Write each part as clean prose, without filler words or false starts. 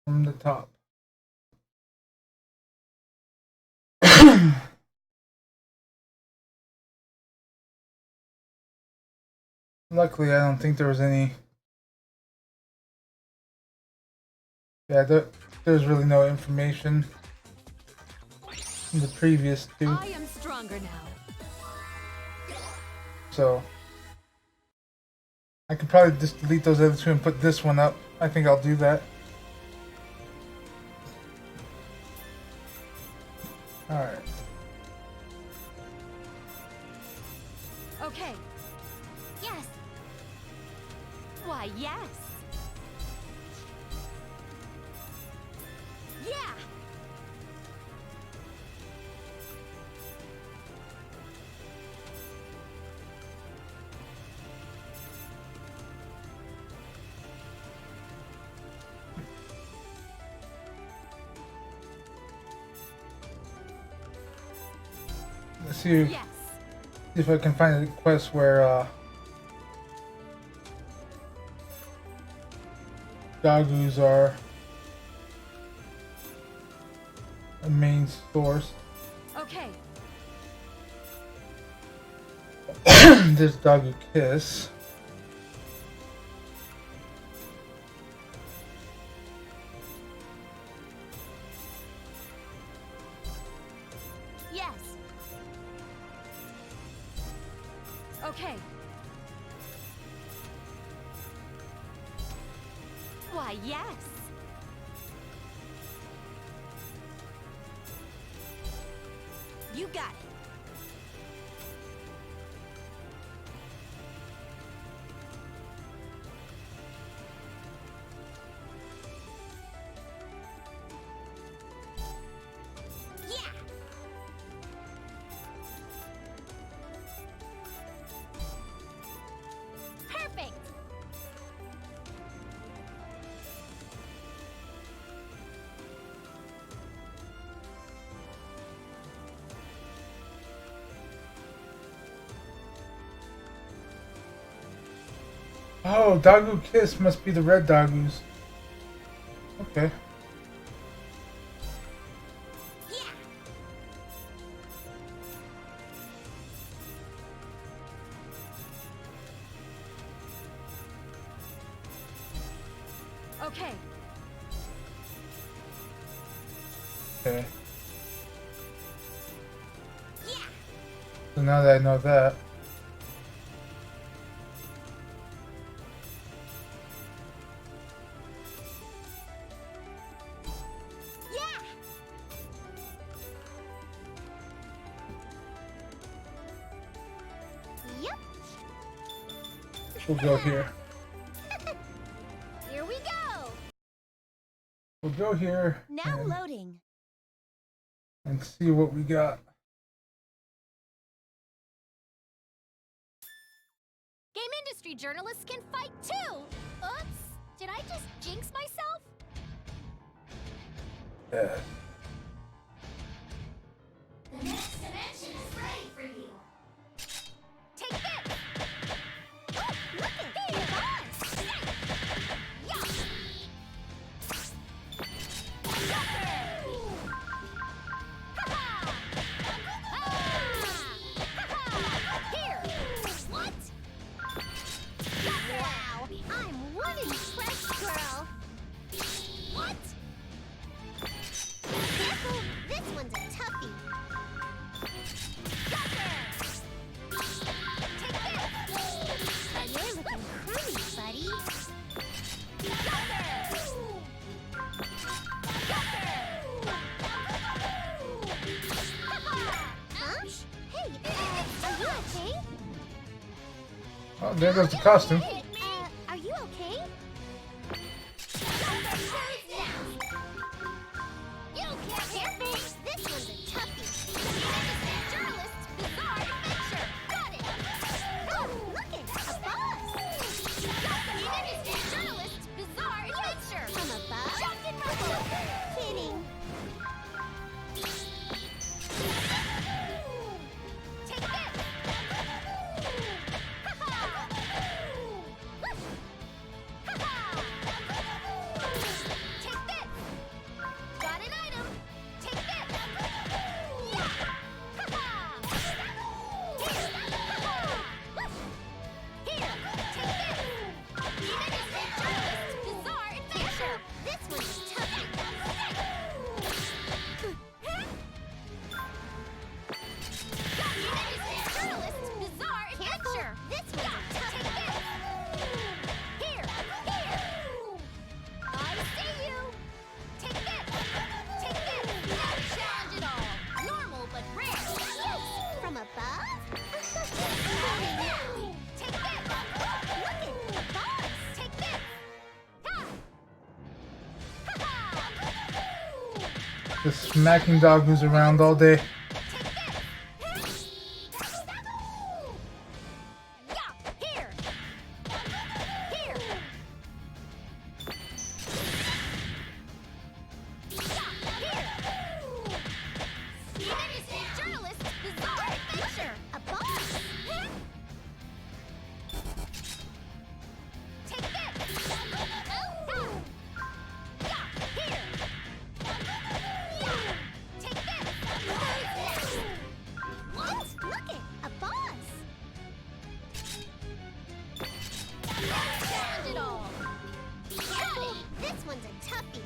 from the top. Luckily, I don't think there was any. Yeah, there's really no information in the previous two. I am stronger now. So I could probably just delete those other two and put this one up. I think I'll do that. Alright. Okay. Yes. Why, yes. Yeah. Let's see, Yes. if I can find a quest where Dagus are a main source. Okay. This Dagu Kiss. Yes. Okay. Why, yes. You got it. Yeah. Perfect. Oh, Dagu Kiss must be the red Dagus. Okay. Yeah. Okay. Okay. Yeah. So now that I know that. Yeah. Yep. We'll go here. Here we go. We'll go here Now loading. and see what we got. Game industry journalists can fight too. Oops. Did I just jinx myself? Yeah. The next dimension is ready for you. Take this. Oh, look at it. It's on. Yeah. Ha-ha. Ha-ha. Here. What? Wow. I'm one impressed girl. What? Careful. This one's a toughie. Take this. You're looking crummy, buddy. Huh? Hey, are you okay? Oh, there goes the costume. Are you okay? You can't careful. This one's a toughie. Journalist, bizarre adventure. Got it. Oh, look it, a buzz. Journalist, bizarre adventure. From a buzz? Shock and rumble. Kidding. Take this. Just smacking doggoos around all day. This one's a toughie.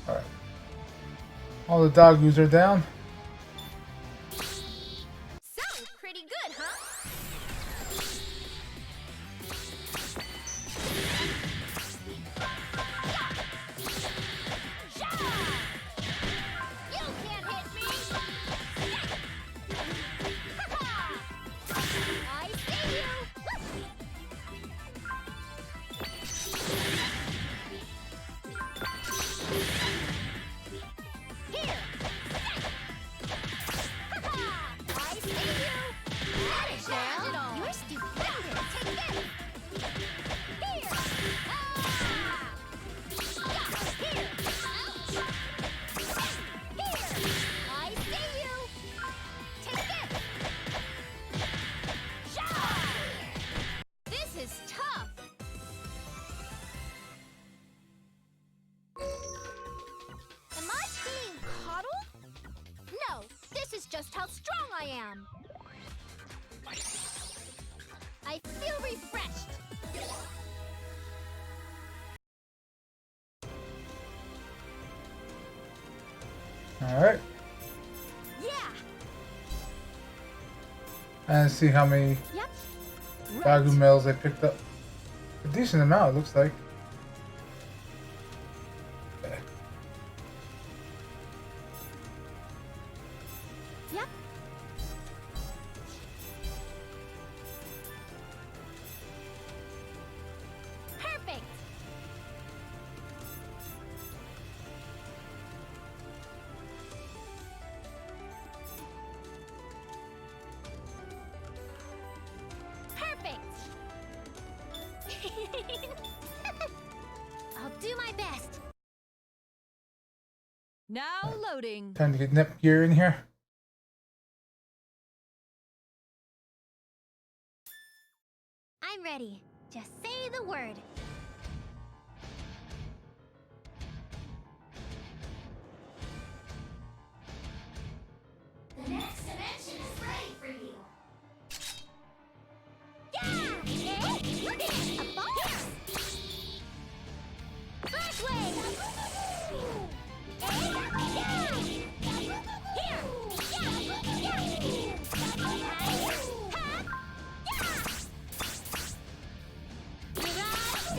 Alright. All the doggoos are down. Sounds pretty good, huh? You can't hit me! I see you! Here! I see you! That is now! You're stupendous! Take this! Here! Ah! Here! Here! I see you! Take this! Shot! This is tough! Am I being coddled? No, this is just how strong I am. I feel refreshed. Alright. Yeah. And see how many Yep. doggo males I picked up. A decent amount, it looks like. Yep. Perfect. Perfect. I'll do my best. Now loading. Time to get Nep gear in here. I'm ready. Just say the word. The next dimension is ready for you. Yeah! Eh? Look at it! A boss! Flash wave! Eh? Yeah! Here! Yeah! Yeah! Ha! Yeah!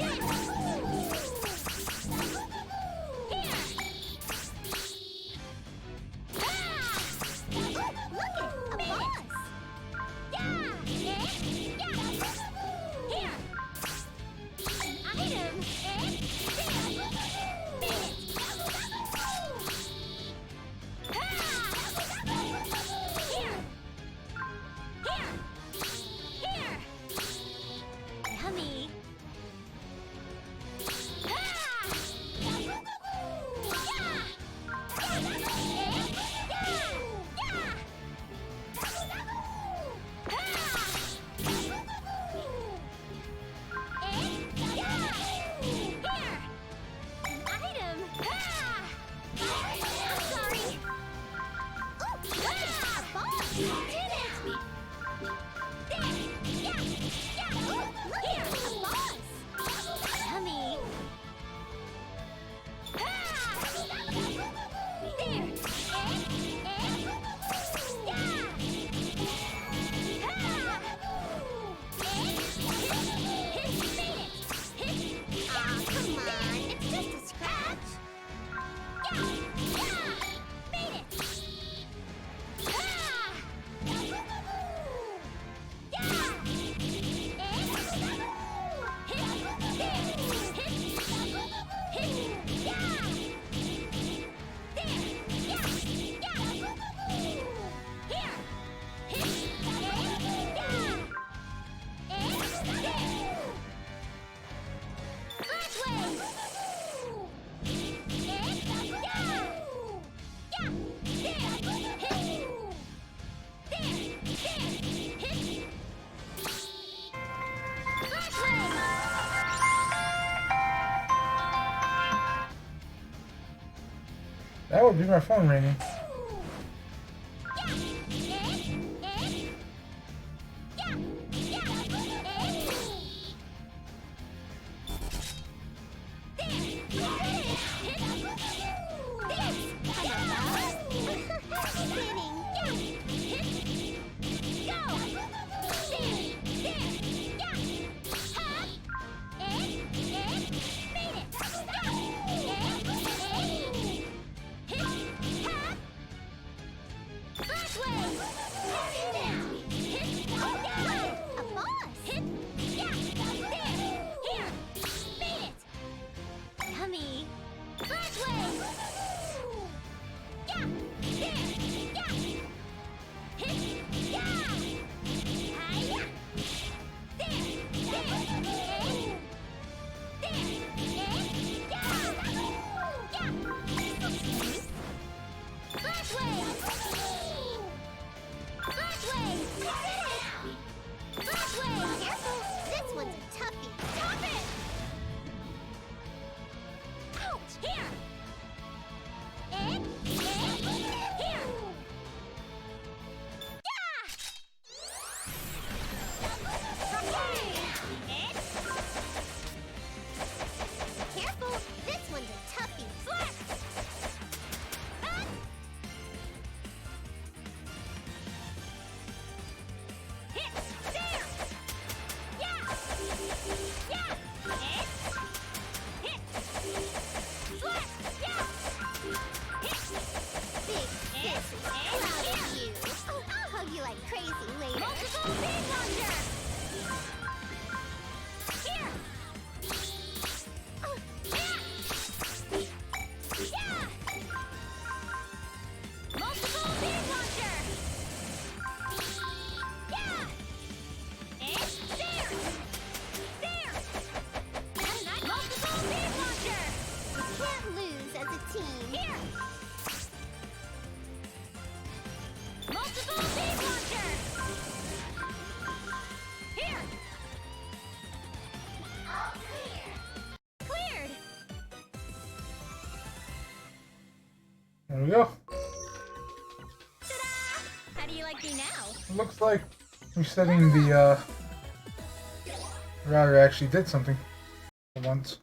That would be my phone ringing. There we go. Ta-da! How do you like me now? Looks like resetting the router actually did something for once.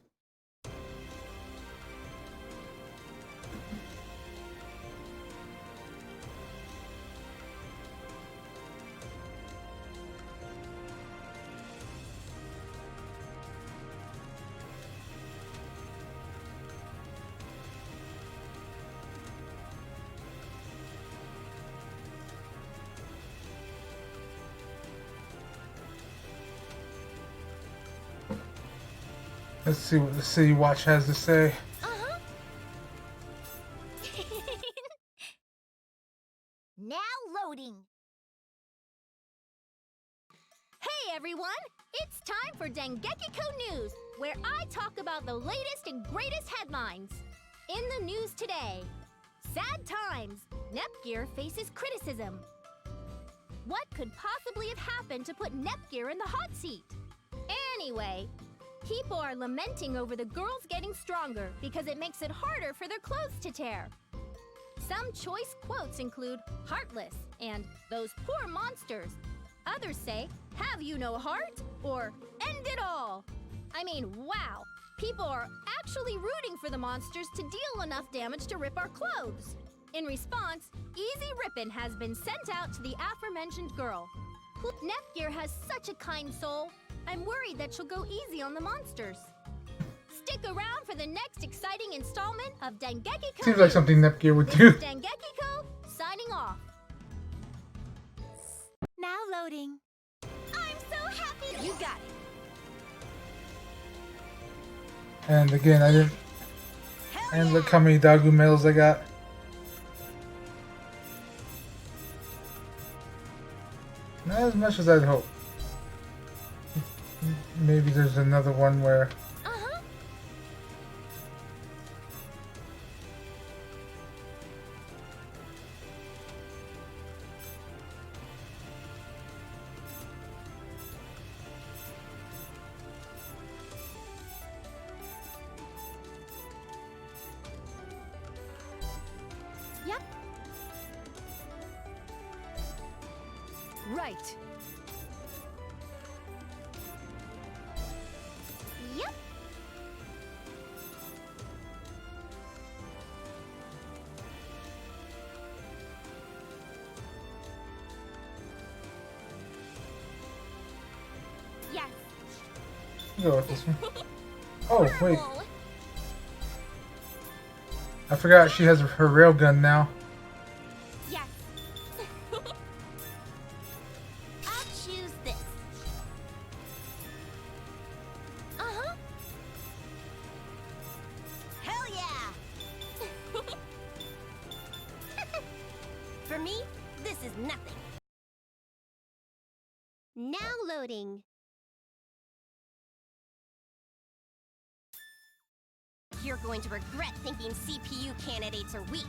Let's see what the City Watch has to say. Uh-huh. Now loading. Hey everyone! It's time for Dengekiko News, where I talk about the latest and greatest headlines. In the news today, sad times. Nepgear faces criticism. What could possibly have happened to put Nepgear in the hot seat? Anyway, people are lamenting over the girls getting stronger because it makes it harder for their clothes to tear. Some choice quotes include heartless and those poor monsters. Others say, have you no heart? Or end it all. I mean, wow. People are actually rooting for the monsters to deal enough damage to rip our clothes. In response, Easy Rippin' has been sent out to the aforementioned girl. Nepgear has such a kind soul. I'm worried that she'll go easy on the monsters. Stick around for the next exciting installment of Dengekiko. Seems like something Nepgear would do. This is Dengekiko signing off. Now loading. I'm so happy. You got it. And again, I didn't. And look how many Dagu medals I got. Not as much as I'd hope. Maybe there's another one where Yep. Right. Yep. Yes. Go with this one. Oh, wait. Purple. I forgot she has her railgun now. Yes. I'll choose this. Uh-huh. Hell yeah! For me, this is nothing. Now loading. You're going to regret thinking CPU candidates are weak.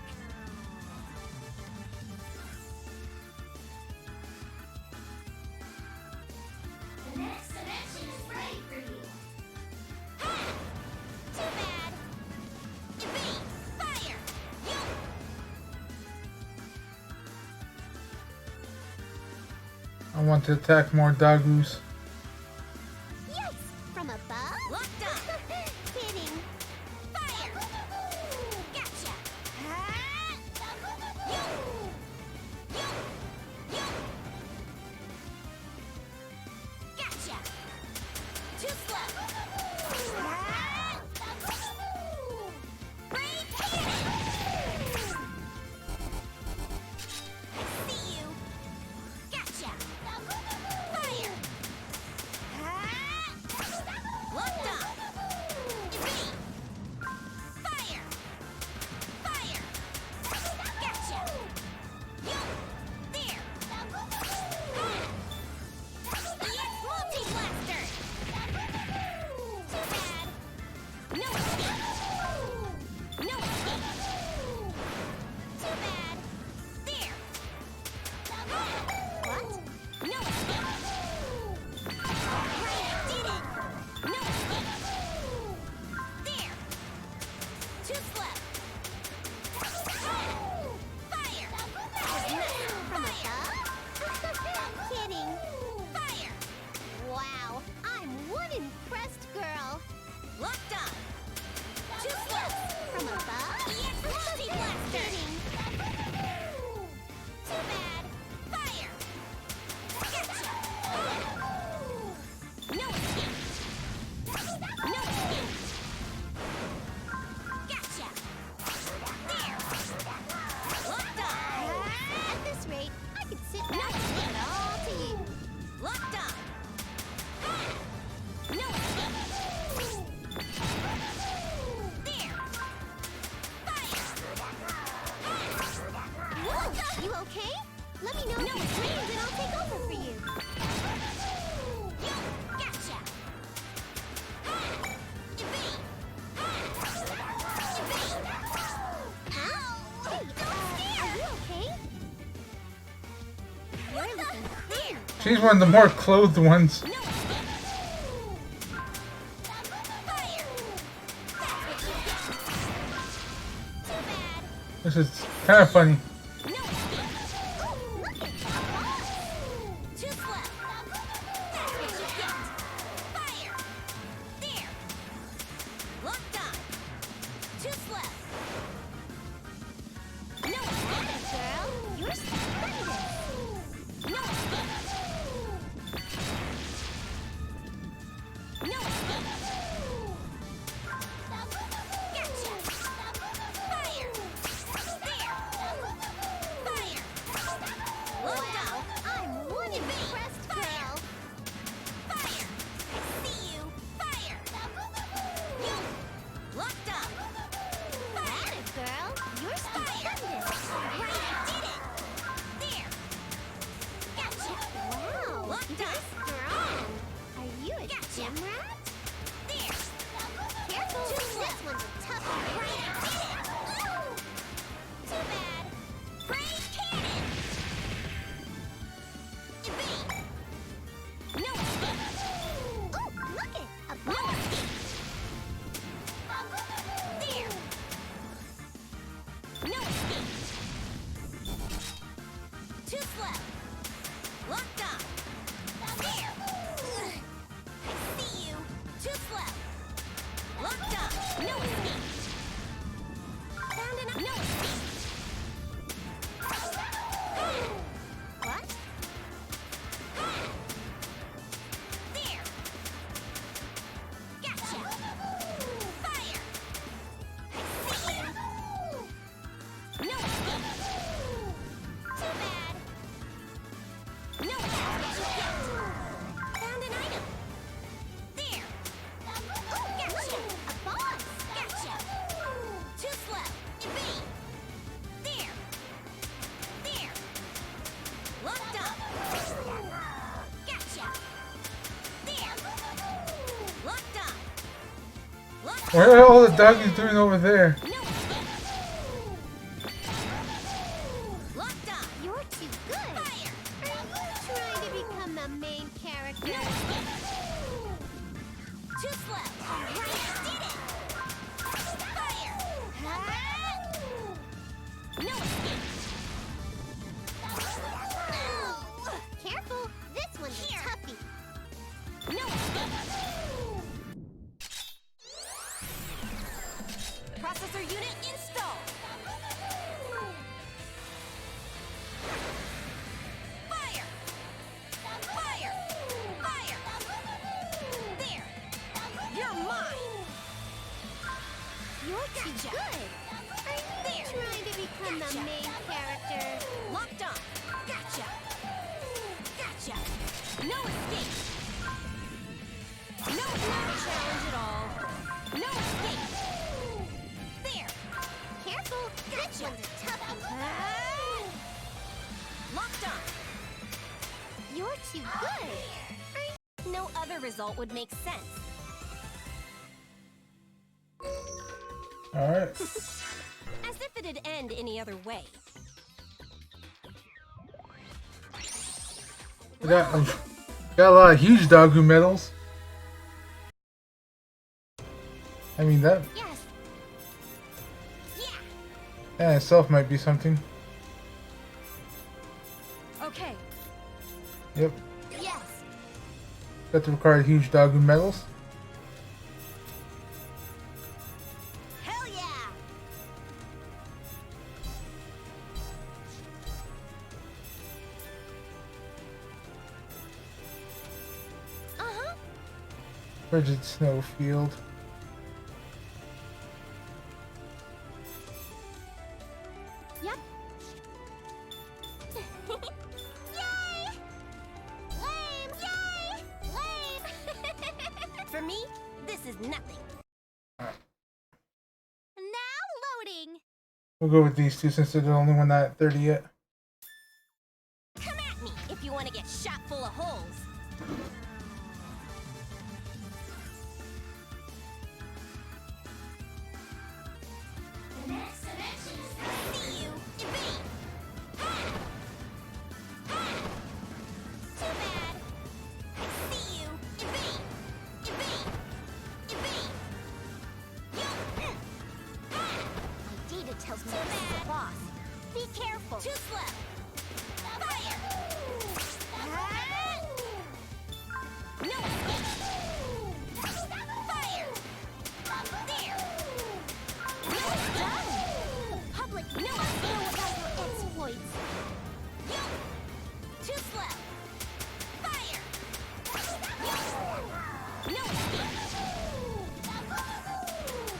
The next dimension is ready for you. Ha! Too bad. Evade! Fire! You! I want to attack more Dagus. Yes! From above? Locked up! Kidding. Fire! Gotcha! Ha! You! You! You! Gotcha! Too slow! Ha! Brave cannon! I see you! Gotcha! Fire! Ha! Locked on! Evade! Fire! Fire! Gotcha! You! There! Ha! EX multi-blaster! Too bad! No escape! No escape! Too bad! There! Ha! What? No escape! Right, did it! No escape! There! Too slow! Fire! That was nothing. From above? Kidding. Fire! Wow, I'm one impressed girl. Locked on. Too slow. From above? EX multi-blaster! Kidding. Too bad. Fire! Gotcha! No escape! No escape! Gotcha! There! Locked on! At this rate, I could sit back and leave it all to you. Locked on! No escape! There! Fire! Whoa! You okay? Let me know if you screamed and I'll take over for you. Gotcha! Evade! Evade! Ow! Hey, are you okay? You're looking clear. She's one of the more clothed ones. No escape! Fire! That's what you get. Too bad. This is kind of funny. No escape! Look at that! Too slow! That's what you get! Fire! There! Locked on! Too slow! No escape, girl! You're splendid! No escape! No escape! Gotcha! Fire! There! Fire! Locked on! I'm one impressed girl! Fire! I see you! Fire! You! Locked up! Fire! What are all the doggies doing over there? No. Locked on. You're too good. Fire. Are you trying to become the main character? No. Too slow. Alright, did it. Fire. No escape. Careful. This one's a toughie. No escape. Processor unit installed. Fire! Fire! Fire! There! You're mine! You're too good! Are you trying to become the main character? Locked on! Gotcha! Gotcha! No escape! No challenge at all! No escape! There! Careful! This one's a toughie! Locked on! You're too good! No other result would make sense. Alright. As if it'd end any other way. Got a lot of huge doggo medals. I mean, that Yes! Yeah! in itself might be something. Okay. Yep. Yes! Got the required huge doggo medals. Hell yeah! Uh-huh. Frigid Snowfield. Yep. Yay! Lame! Yay! Lame! For me, this is nothing. Now loading. We'll go with these two since they're the only one not at 30 yet. Come at me if you want to get shot full of holes. See you, evade. Ha! Ha! Too bad. I see you, evade. Evade. Evade. You. Ha! My data tells me this is the boss. Be careful. Too slow. Fire. Ha! No escape. Fire. There. No, it's done. Public no one know about your exploits. You. Too slow. Fire. You. No escape.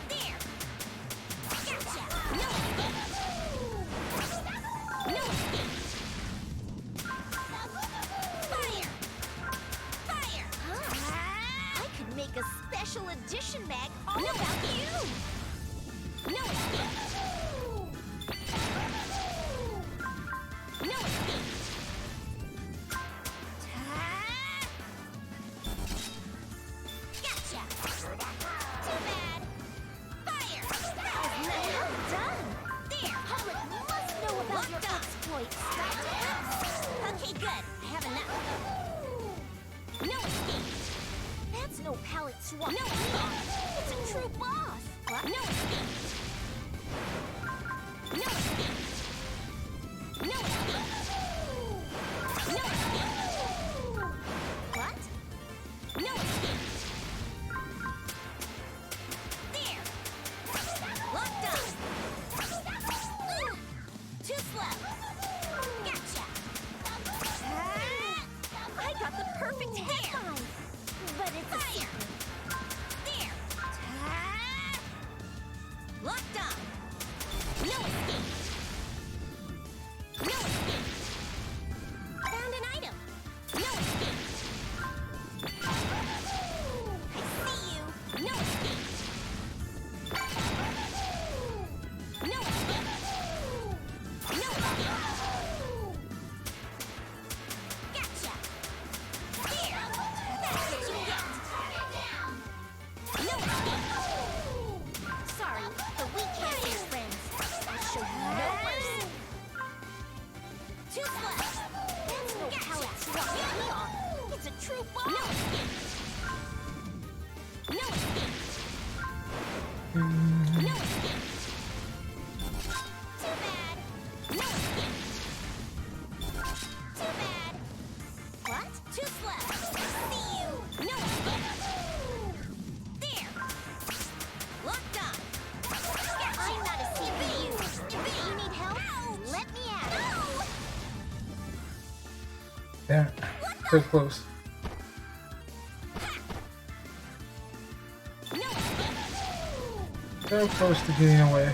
There. Gotcha. No escape. No escape. Fire. Fire. I could make a special edition bag all about you. No escape. No escape. Gotcha. Too bad. Fire. That is well done. There. Public must know about your exploits. Okay, good. I have enough. No escape. That's no pallet swap. No escape. It's a true boss. What? No escape. No escape. No escape. No escape. What? No escape. There. Locked on. Too slow. Gotcha. I got the perfect hair. But it's a secret. There. Damn it. So close. So close to getting away.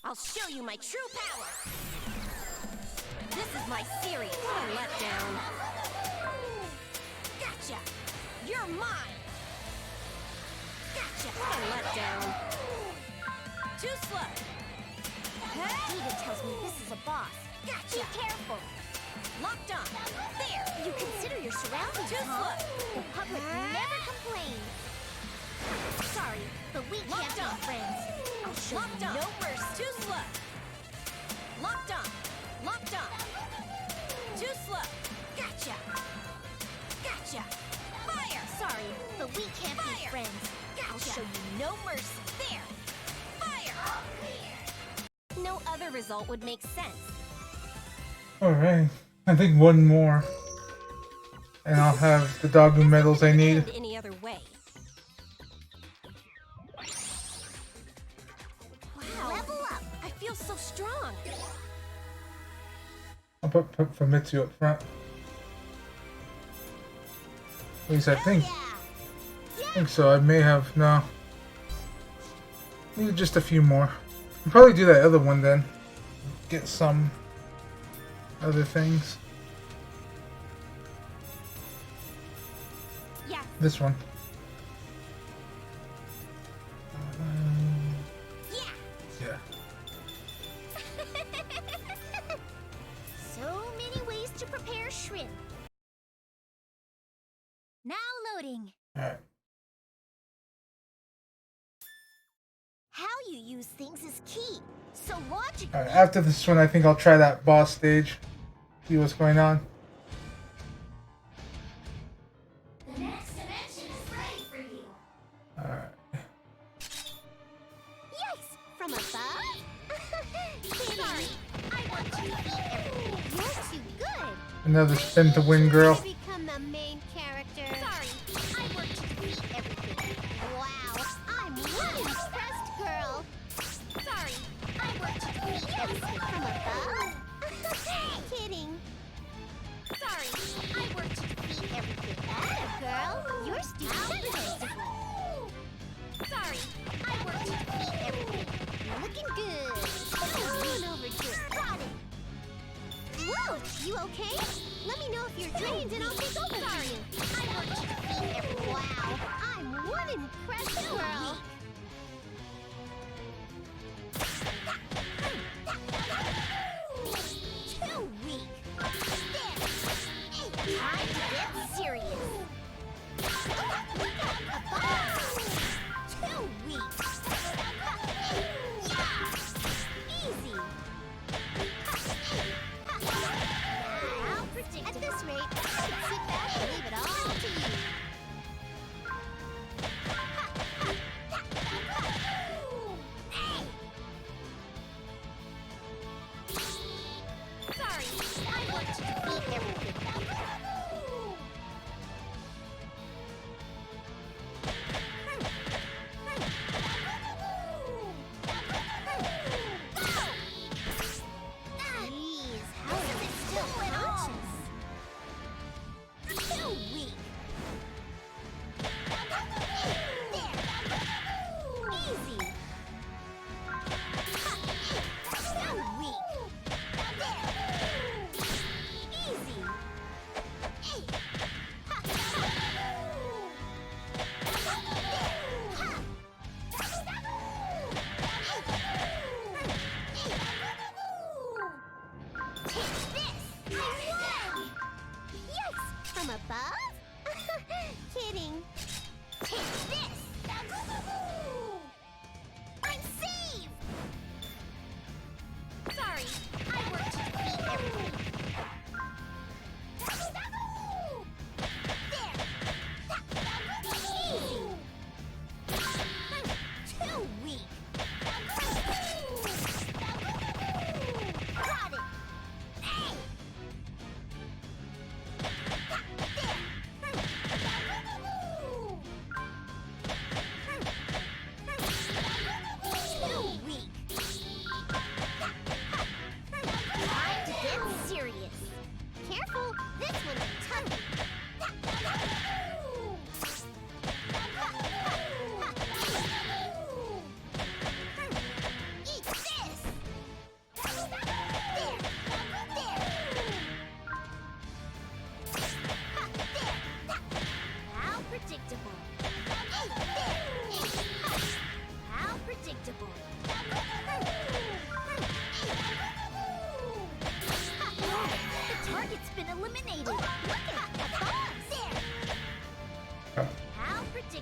I'll show you my true power! This is my serious letdown. Gotcha! You're mine! Gotcha! What a letdown. Too slow. Data tells me this is a boss. Gotcha! Be careful! Locked on. There! You consider your surroundings, Too huh? The public never complains. Sorry, but we can't be friends. I'll show Locked you on. no mercy. Too slow. Locked on. Locked on. Too slow. Gotcha! Gotcha. Fire. Sorry, but we can't be Fire. friends. I'll Gotcha. show you no mercy. There. Fire. No other result would make sense. Alright. I think one more. And I'll have the doggo medals I need. End any other way. Wow. Level up! I feel so strong. I'll put Famitsu up front. At least I think. I think so. I may have. No. Need just a few more. I'll probably do that other one then. Get some other things. Yeah. This one. Yeah! Yeah. So many ways to prepare shrimp. Now loading. Alright. How you use things is key. So logically, Alright, after this one, I think I'll try that boss stage. See what's going on. the next dimension is ready for you. Alright. Yikes! From above? Sorry, I want to beat everything. You're too good. Another spin to win, girl. Become the main character. Sorry, I want to beat everything. Wow, I'm one impressed girl. Sorry, I want to beat everything from above. Kidding. Sorry, I want to beat everything. Atta girl, you're stupid. Sorry, I want to beat everything. Looking good. Come on over here. Got it. Whoa, you okay? Let me know if you're drained and I'll take over for you. I want you to beat everyone. Wow, I'm one impressed girl. Too weak. There. Hey, time to get serious. A boss. Too weak. Easy. I'll predict. At this rate, I should sit back and leave it all to you.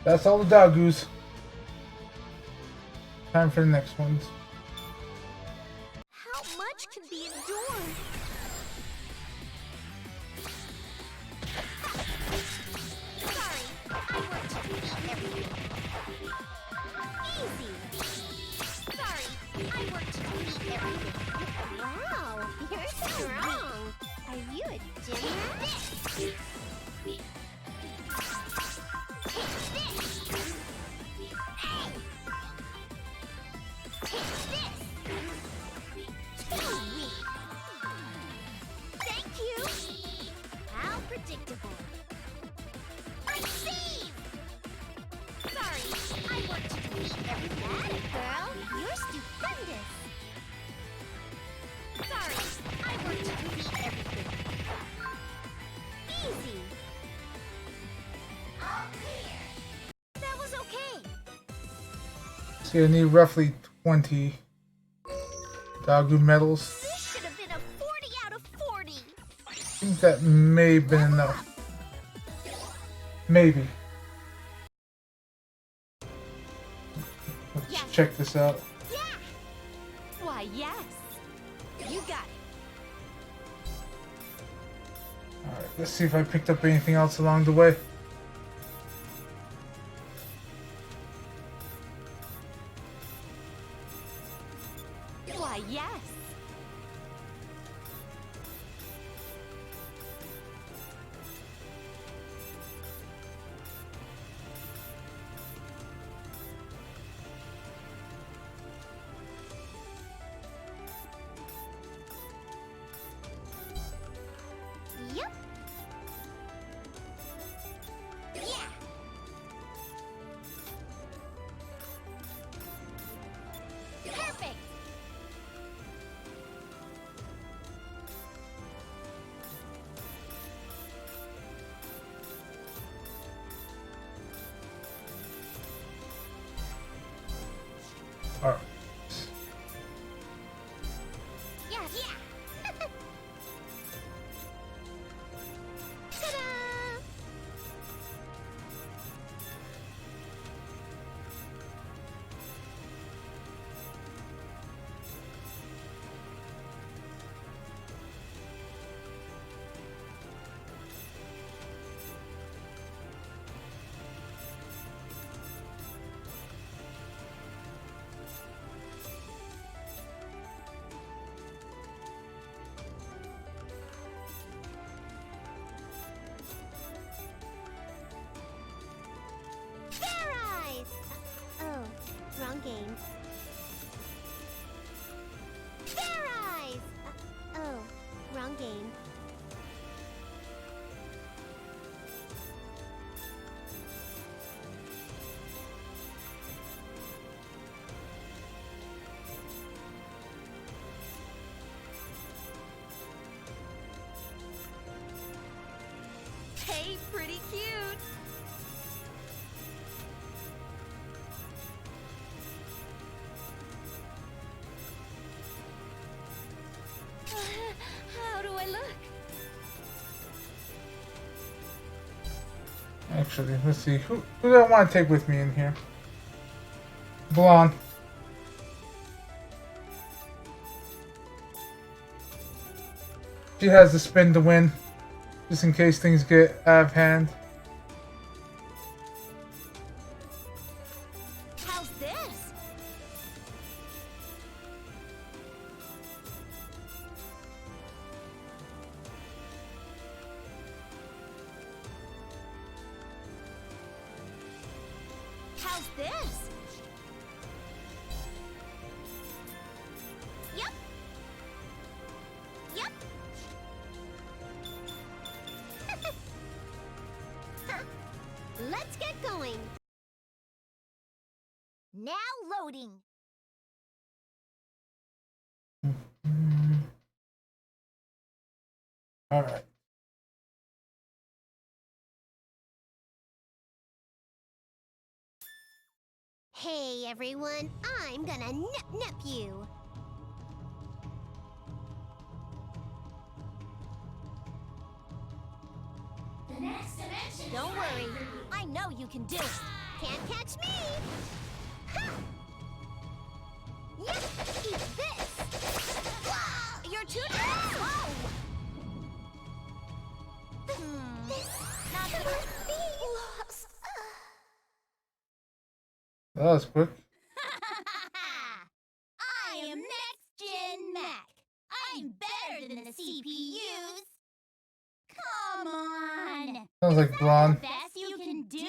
That's all the doggoos. Time for the next ones. How much can be endured? Sorry, I worked to beat everything. Easy. Sorry, I worked to beat everything. Wow, you're strong. Are you a gymnast? This. Hey! This. Too weak. Thank you. How predictable. I see. Sorry, I worked to defeat everything. That girl, you're stupendous. Sorry, I worked to defeat everything. Easy. All clear. That was okay. So I need roughly 20 doggo medals. This should have been a 40 out of 40. I think that may have been enough. Maybe. Let's Yeah. check this out. Yeah. Why, yes. You got it. Alright, let's see if I picked up anything else along the way. Why, yes. Yep. Yeah. Perfect. Alright. Yeah, yeah. Ta-da! Fair eyes! Oh, wrong game. Fair eyes! Oh, wrong game. Hey, pretty cute. How do I look? Actually, let's see. Who do I want to take with me in here? Blonde. She has the spin to win, just in case things get out of hand. How's this? How's this? Yep. Yep. Let's get going. Now loading. Alright. Hey everyone, I'm gonna nip you. Don't worry. I know you can do it. can't catch me! Ha! Yes, eat this! You're too slow! This Not cannot good. be! That was quick. I am Next Gen Mac. I'm better than the CPUs. Come on. Sounds like blonde. Best you can do?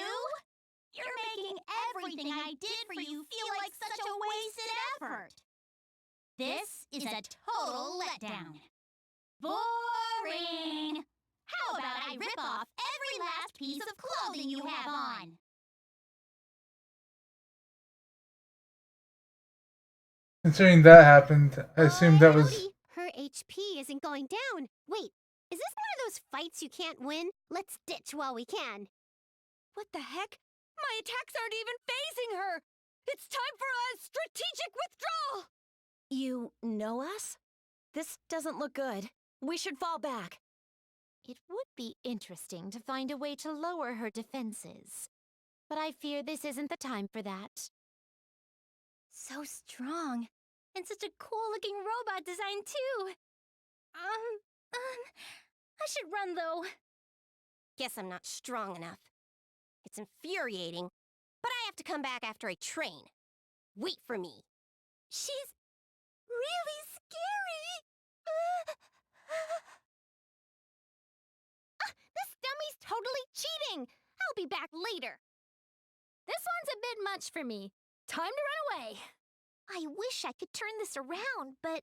You're making everything I did for you feel like such a wasted effort. This is a total letdown. Boring. How about I rip off every last piece of clothing you have on? Considering that happened, I assumed that was. Howdy. Her HP isn't going down. Wait, is this one of those fights you can't win? Let's ditch while we can. What the heck? My attacks aren't even phasing her! It's time for a strategic withdrawal! You know us? This doesn't look good. We should fall back. It would be interesting to find a way to lower her defenses. But I fear this isn't the time for that. So strong. And such a cool-looking robot design, too. I should run, though. Guess I'm not strong enough. It's infuriating, but I have to come back after I train. Wait for me. She's really scary. This dummy's totally cheating. I'll be back later. This one's a bit much for me. Time to run away. I wish I could turn this around, but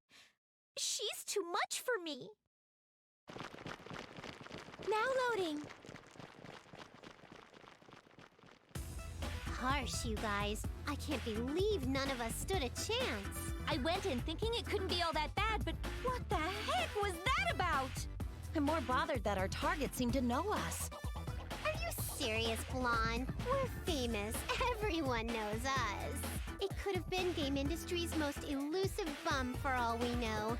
she's too much for me. Now loading. Harsh, you guys. I can't believe none of us stood a chance. I went in thinking it couldn't be all that bad, but What the heck was that about? I'm more bothered that our target seemed to know us. are you serious, Blonde? We're famous. Everyone knows us. It could have been game industry's most elusive bum for all we know.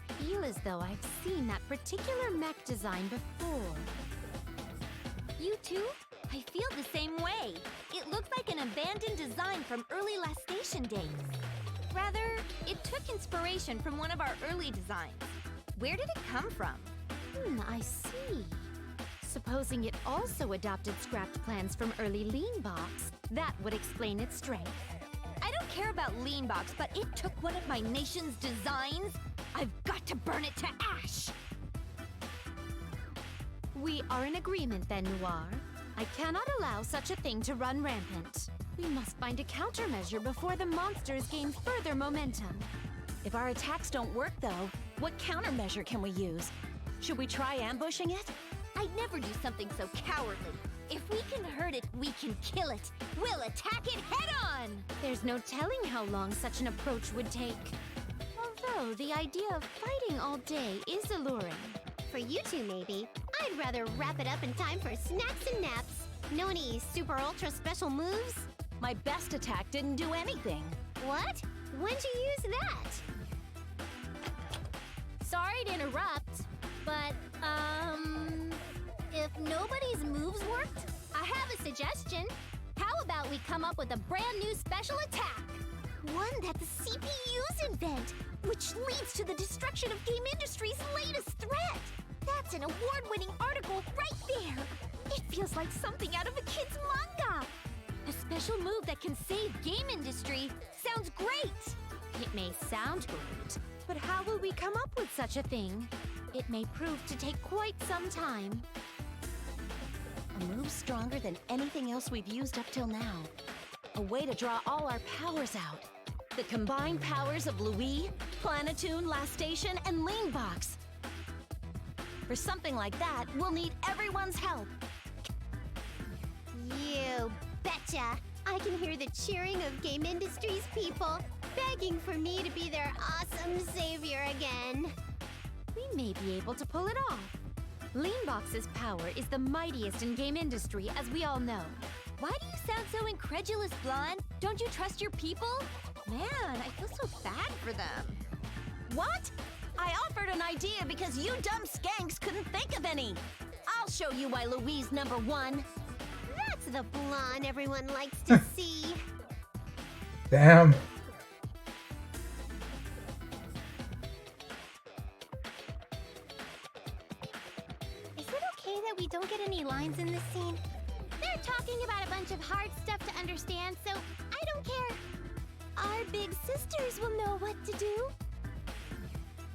I feel as though I've seen that particular mech design before. You too? I feel the same way. It looks like an abandoned design from early Last Station days. Rather, it took inspiration from one of our early designs. Where did it come from? I see. Supposing it also adopted scrapped plans from early Leanbox, that would explain its strength. I don't care about Leanbox, but it took one of my nation's designs. I've got to burn it to ash. We are in agreement then, Noir. I cannot allow such a thing to run rampant. We must find a countermeasure before the monsters gain further momentum. If our attacks don't work, though, what countermeasure can we use? Should we try ambushing it? I'd never do something so cowardly. If we can hurt it, we can kill it. We'll attack it head-on! There's no telling how long such an approach would take. Although the idea of fighting all day is alluring. For you two, maybe. I'd rather wrap it up in time for snacks and naps. Know any super ultra special moves? My best attack didn't do anything. What? When'd you use that? Sorry to interrupt, but, if nobody's moves worked, I have a suggestion. How about we come up with a brand new special attack? One that the CPUs invent, which leads to the destruction of game industry's latest threat. That's an award-winning article right there. It feels like something out of a kid's manga. A special move that can save game industry. Sounds great. It may sound great, but how will we come up with such a thing? It may prove to take quite some time. A move stronger than anything else we've used up till now. A way to draw all our powers out. The combined powers of Louis, Planetoon, Last Station, and Leanbox. For something like that, we'll need everyone's help. You betcha. I can hear the cheering of game industry's people, begging for me to be their awesome savior again. We may be able to pull it off. Leanbox's power is the mightiest in game industry, as we all know. Why do you sound so incredulous, Blonde? Don't you trust your people? Man, I feel so bad for them. What? I offered an idea because you dumb skanks couldn't think of any. I'll show you why Louise #1. That's the blonde everyone likes to see. Damn. Is it okay that we don't get any lines in this scene? They're talking about a bunch of hard stuff to understand, so I don't care. Our big sisters will know what to do.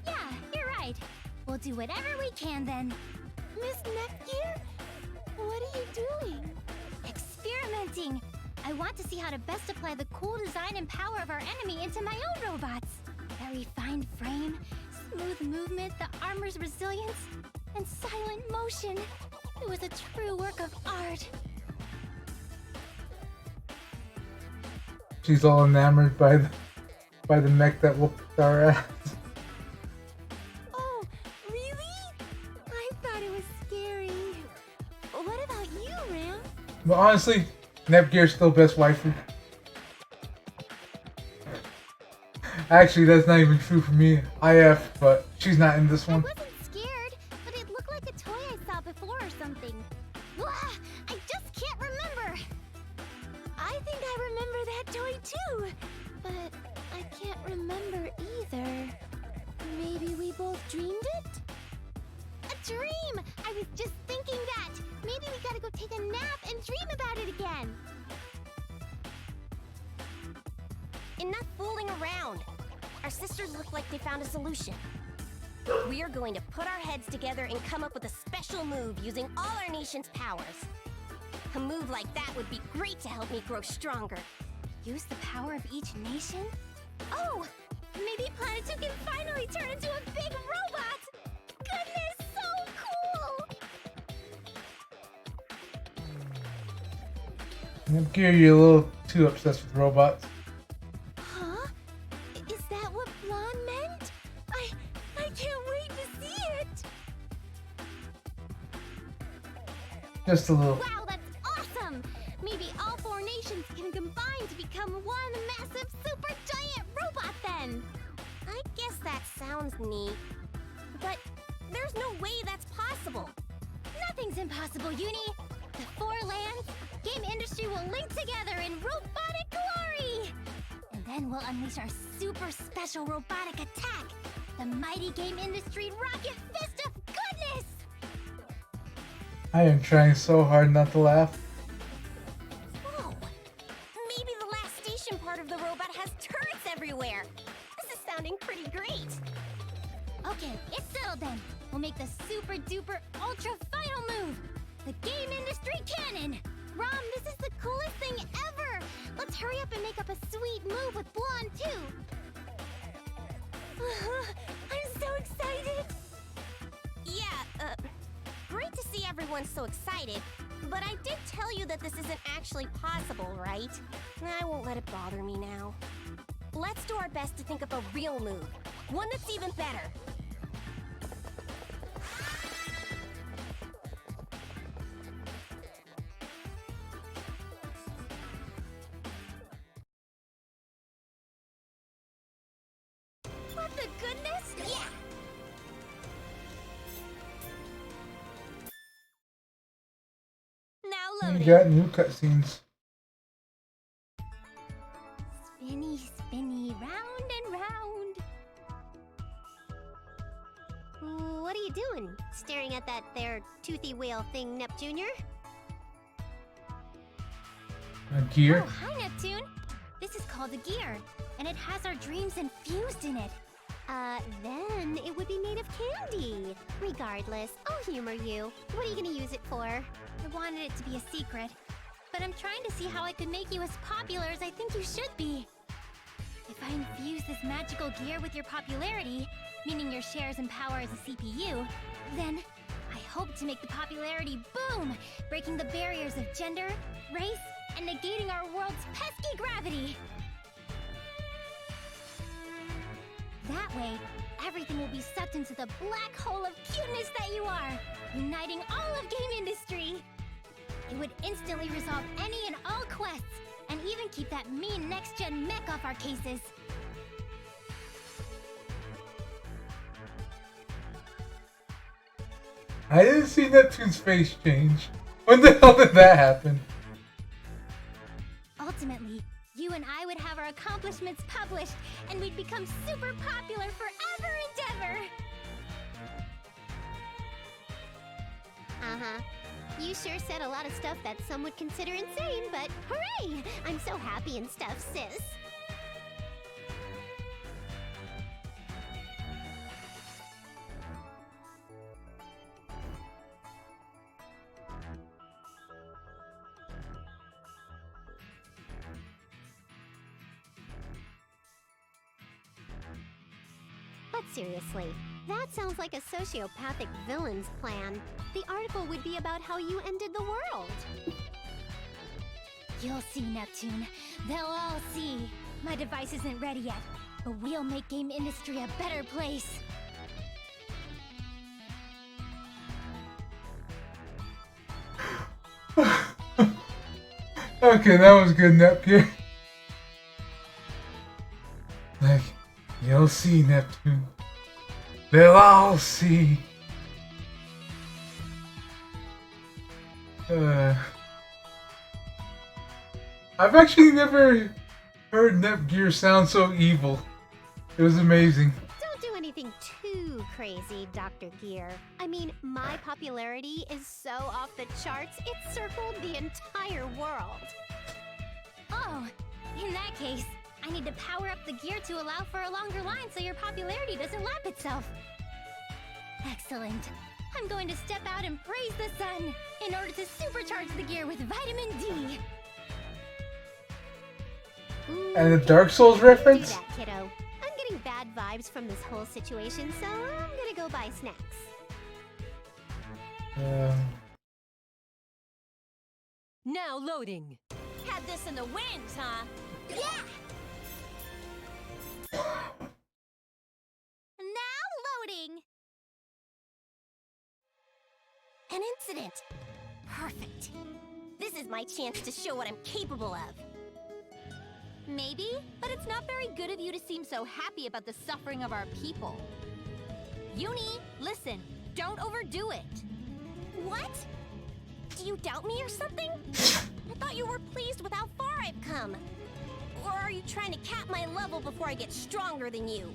Yeah, you're right. We'll do whatever we can then. Miss Nepgear? What are you doing? Experimenting. I want to see how to best apply the cool design and power of our enemy into my own robots. That refined frame, smooth movement, the armor's resilience, and silent motion. It was a true work of art. She's all enamored by the mech that whooped our ass. Oh, really? I thought it was scary. What about you, Ram? But honestly, Nepgear's still best waifu. Actually, that's not even true for me. IF, but she's not in this I one. wasn't scared, but it looked like a toy I saw before or something. Blah, I just can't remember. I think I remember that toy too, but I can't remember either. Maybe we both dreamed it? A dream! I was just thinking that. Maybe we gotta go take a nap and dream about it again. Enough fooling around. Our sisters look like they found a solution. We are going to put our heads together and come up with a special move using all our nation's powers. A move like that would be great to help me grow stronger. Use the power of each nation? Oh! Maybe Planet 2 can finally turn into a big robot! Goodness, so cool! Nepgear, you're a little too obsessed with robots. Huh? Is that what blonde meant? I can't wait to see it! Just a little. Wow, that's awesome! Maybe all 4 nations can combine to become one massive super giant robot then! I guess that sounds neat. But there's no way that's possible. Nothing's impossible, Uni! The 4 lands, game industry will link together in robotic glory! And then we'll unleash our super special robotic attack! The mighty game industry rocket fist of goodness! I am trying so hard not to laugh. Whoa! Maybe the last station part of the robot has turrets everywhere. This is sounding pretty great. Okay, it's settled then. We'll make the super duper ultra final move! The game industry cannon! Rom, this is the coolest thing ever! Let's hurry up and make up a sweet move with Blonde too! I'm so excited! Yeah, great to see everyone so excited, but I did tell you that this isn't actually possible, right? I won't let it bother me now. Let's do our best to think of a real move, one that's even better. What the goodness? Yeah! Now You loading. got new cutscenes. Spinny, spinny, round and round. What are you doing? Staring at that there toothy whale thing, Neptunia? A gear. Oh, hi, Neptune. This is called a gear, and it has our dreams infused in it. Then it would be made of candy. Regardless, I'll humor you. What are you gonna use it for? I wanted it to be a secret, but I'm trying to see how I could make you as popular as I think you should be. If I infuse this magical gear with your popularity, meaning your shares in power as a CPU, then I hope to make the popularity boom, breaking the barriers of gender, race, and negating our world's pesky gravity. That way, everything will be sucked into the black hole of cuteness that you are, uniting all of game industry. It would instantly resolve any and all quests, and even keep that mean next-gen mech off our cases. I didn't see Neptune's face change. When the hell did that happen? Ultimately, you and I would have our accomplishments published, and we'd become super popular forever and ever! Uh-huh. You sure said a lot of stuff that some would consider insane, but hooray! I'm so happy and stuff, sis. But seriously, that sounds like a sociopathic villain's plan. The article would be about how you ended the world. You'll see, Neptune. They'll all see. My device isn't ready yet, but we'll make game industry a better place. Okay, that was good, Neptune. Like, you'll see, Neptune. They'll all see. I've actually never heard Nepgear sound so evil. It was amazing. Don't do anything too crazy, Dr. Gear. I mean, my popularity is so off the charts, it circled the entire world. Oh, in that case, I need to power up the gear to allow for a longer line so your popularity doesn't lap itself. Excellent. I'm going to step out and praise the sun in order to supercharge the gear with vitamin D. And a Dark Souls reference? Do that, kiddo. I'm getting bad vibes from this whole situation, so I'm gonna go buy snacks. Now loading. Had this in the wind, huh? Yeah! Now loading! An incident! Perfect. This is my chance to show what I'm capable of. Maybe, but it's not very good of you to seem so happy about the suffering of our people. Uni, listen, don't overdo it. What? Do you doubt me or something? I thought you were pleased with how far I've come. Or are you trying to cap my level before I get stronger than you?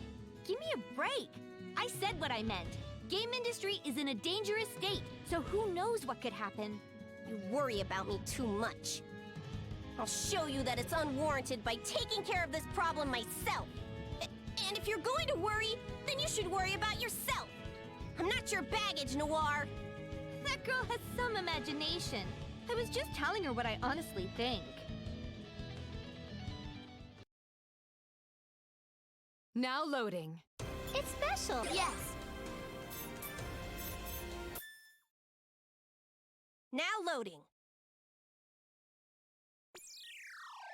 Give me a break. I said what I meant. Game industry is in a dangerous state, so who knows what could happen. You worry about me too much. I'll show you that it's unwarranted by taking care of this problem myself. And if you're going to worry, then you should worry about yourself. I'm not your baggage, Noir. That girl has some imagination. I was just telling her what I honestly think. Now loading. It's special, yes. Now loading.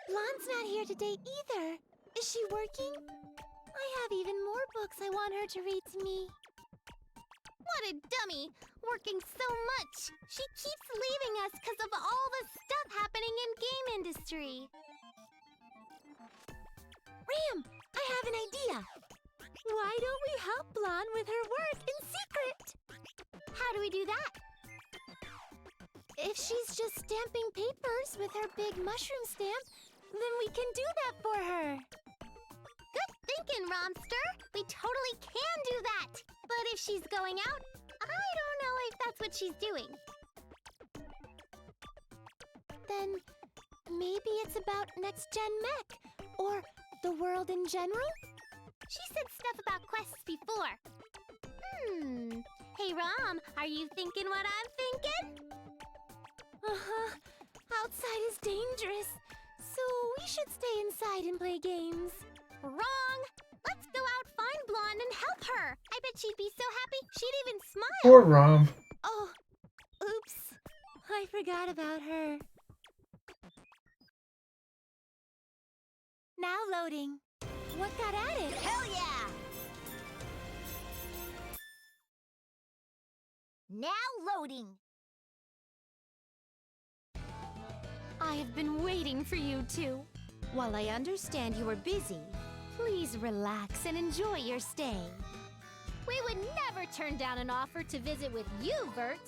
Blonde's not here today either. Is she working? I have even more books I want her to read to me. What a dummy! Working so much! She keeps leaving us because of all the stuff happening in game industry. Ram, I have an idea. Why don't we help Blonde with her work in secret? How do we do that? If she's just stamping papers with her big mushroom stamp, then we can do that for her. Good thinking, Romster. We totally can do that. But if she's going out, I don't know if that's what she's doing. Then maybe it's about next-gen mech, or the world in general? She said stuff about quests before. Hey, Rom, are you thinking what I'm thinking? Uh-huh. Outside is dangerous, so we should stay inside and play games. Wrong! Let's go out, find Blonde, and help her! I bet she'd be so happy she'd even smile! Poor Rom. Oh, oops. I forgot about her. Now loading. What got added? Hell yeah! Now loading. I have been waiting for you two. While I understand you are busy, please relax and enjoy your stay. We would never turn down an offer to visit with you, Vert.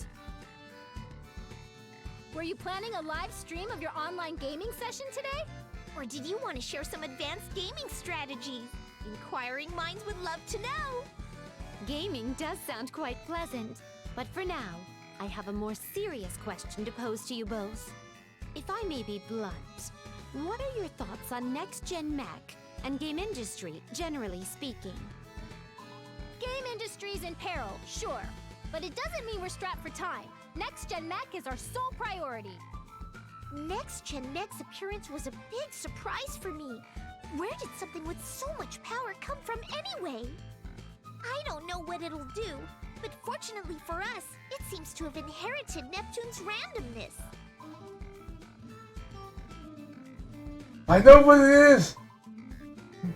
Were you planning a live stream of your online gaming session today? Or did you want to share some advanced gaming strategies? Inquiring minds would love to know. Gaming does sound quite pleasant, but for now, I have a more serious question to pose to you both. If I may be blunt, what are your thoughts on next-gen mech and game industry, generally speaking? Game industry's in peril, sure. But it doesn't mean we're strapped for time. Next-gen mech is our sole priority. Next-gen mech's appearance was a big surprise for me. Where did something with so much power come from anyway? I don't know what it'll do, but fortunately for us, it seems to have inherited Neptune's randomness. I know what it is!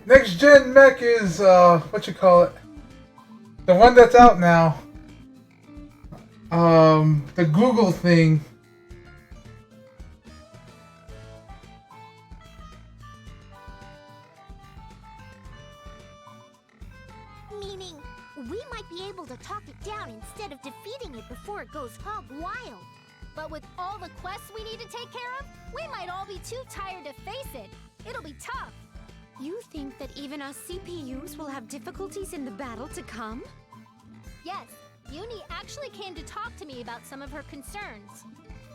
Next gen mech is, what you call it? The one that's out now. The Google thing. Meaning, we might be able to talk it down instead of defeating it before it goes hog wild. But with all the quests we need to take care of, we might all be too tired to face it. It'll be tough. You think that even us CPUs will have difficulties in the battle to come? Yes, Uni actually came to talk to me about some of her concerns.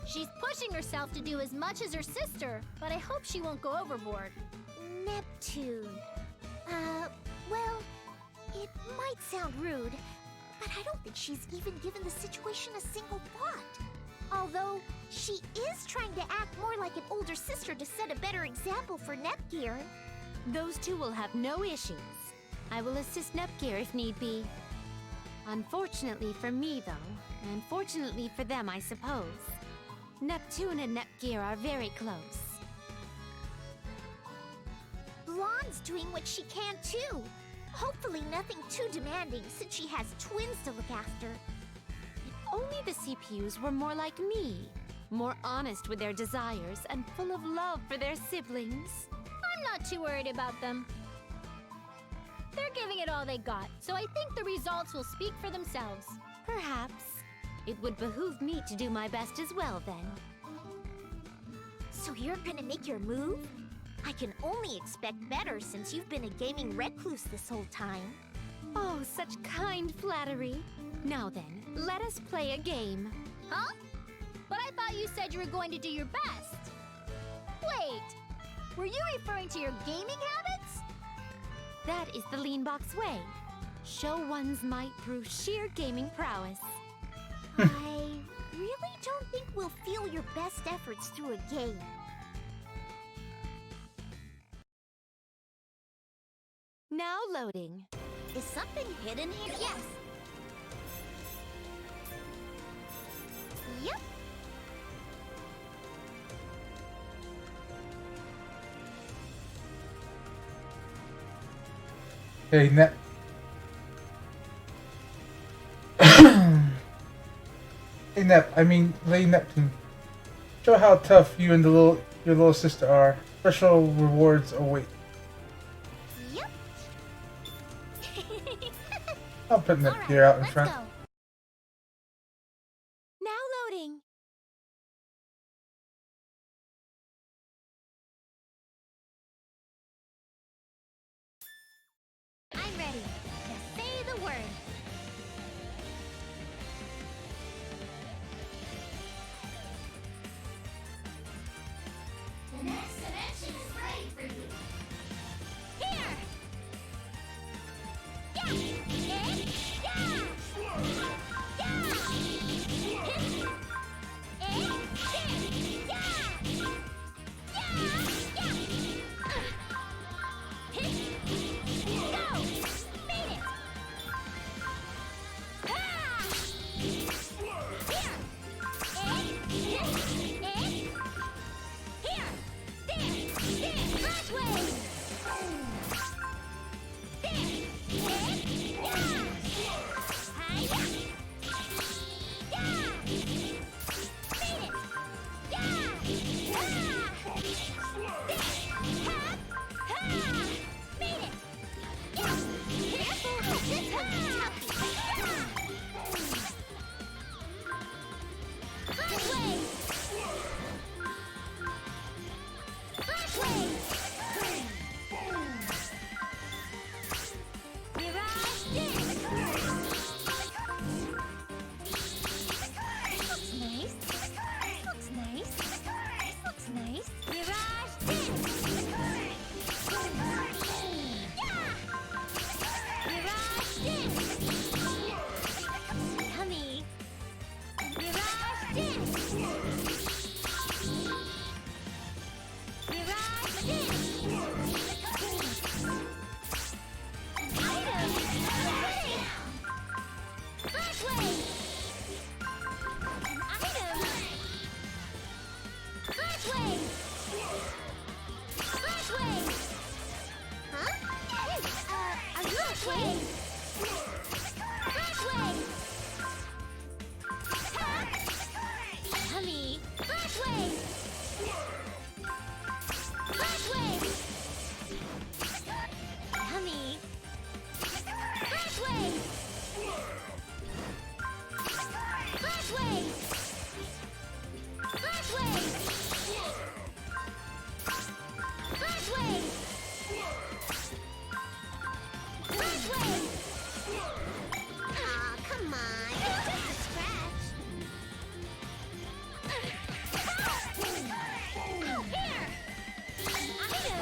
She's pushing herself to do as much as her sister, but I hope she won't go overboard. Neptune. Well, it might sound rude, but I don't think she's even given the situation a single thought. Although, she is trying to act more like an older sister to set a better example for Nepgear. Those two will have no issues. I will assist Nepgear if need be. Unfortunately for me, though, and fortunately for them, I suppose, Neptune and Nepgear are very close. Blonde's doing what she can, too. Hopefully nothing too demanding, since she has twins to look after. If only the CPUs were more like me, more honest with their desires and full of love for their siblings. I'm not too worried about them. They're giving it all they got, so I think the results will speak for themselves. Perhaps. It would behoove me to do my best as well, then. So you're gonna make your move? I can only expect better since you've been a gaming recluse this whole time. Oh, such kind flattery. Now then, let us play a game. Huh? But I thought you said you were going to do your best. Wait, were you referring to your gaming habits? That is the Leanbox way. Show one's might through sheer gaming prowess. I really don't think we'll feel your best efforts through a game. Now loading. Is something hidden here? Yes. Yep. Hey, Hey, Lady Neptune. Show how tough you and your little sister are. Special rewards await. Yep. I'll put All Nepgear right, out in let's front. go. Now loading. I'm ready. Just say the word. The next dimension is ready for you. Here! Yeah! Yeah! Yeah! Yeah! Hit! Eh? Hit! Yeah! Yeah! Yeah! Hit! Go! Beat it!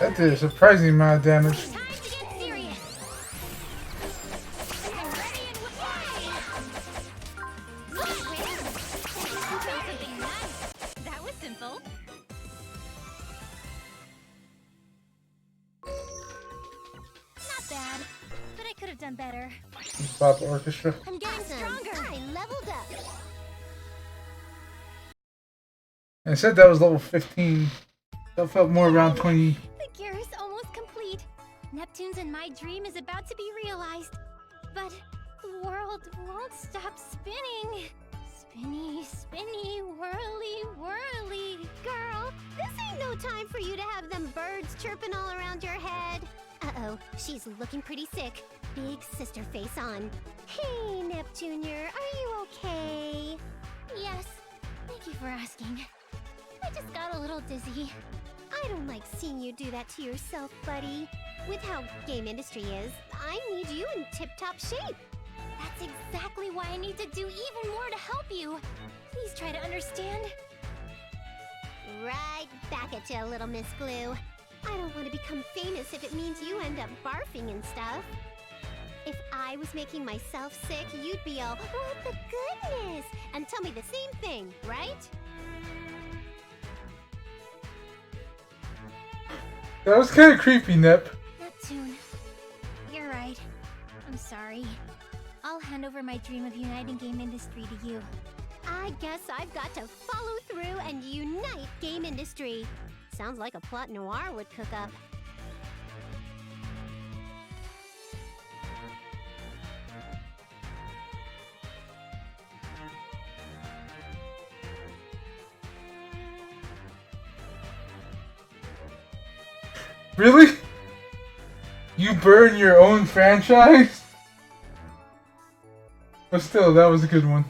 That did a surprising amount of damage. Time to get serious. I'm ready and Something nice. That was simple. Not bad, but I could have done better. Pop Orchestra. I'm getting stronger. I leveled up. I said that was level 15. That felt more around 20. The gear is almost complete. Neptune's and my dream is about to be realized. But the world won't stop spinning. Spinny, spinny, whirly, whirly. Girl, this ain't no time for you to have them birds chirping all around your head. Uh-oh, she's looking pretty sick. Big sister face on. Hey, Neptunia, are you okay? Yes, thank you for asking. I just got a little dizzy. I don't like seeing you do that to yourself, buddy. With how game industry is, I need you in tip-top shape. That's exactly why I need to do even more to help you. Please try to understand. Right back at you, little Miss Glue. I don't want to become famous if it means you end up barfing and stuff. If I was making myself sick, you'd be all, what the goodness, and tell me the same thing, right? That was kind of creepy, Nep. Neptune, you're right. I'm sorry. I'll hand over my dream of uniting game industry to you. I guess I've got to follow through and unite game industry. Sounds like a plot noir would cook up. Really? You burn your own franchise? But still, that was a good one.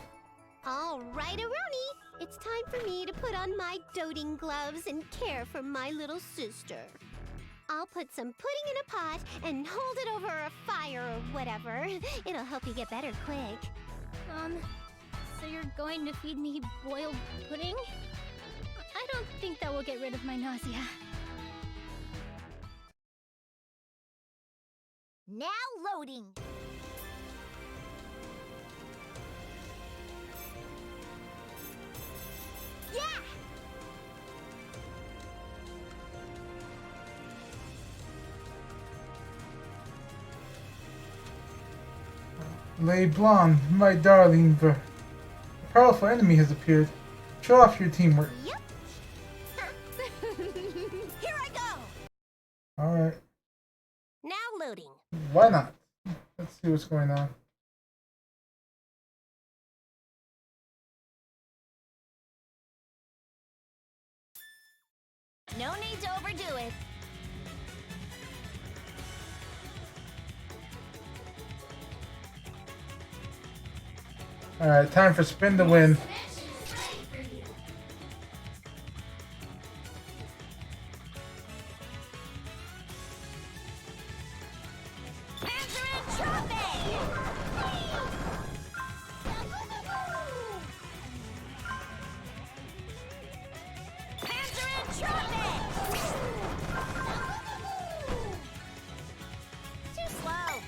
All right, Aroni. It's time for me to put on my doting gloves and care for my little sister. I'll put some pudding in a pot and hold it over a fire or whatever. It'll help you get better quick. So you're going to feed me boiled pudding? I don't think that will get rid of my nausea. Now loading. Yeah! Lay Blonde, my darling, a powerful enemy has appeared. Show off your teamwork. Yep. Here I go. Alright, Now loading. why not? Let's see what's going on. No need to overdo it. Alright, time for spin to win. Too slow.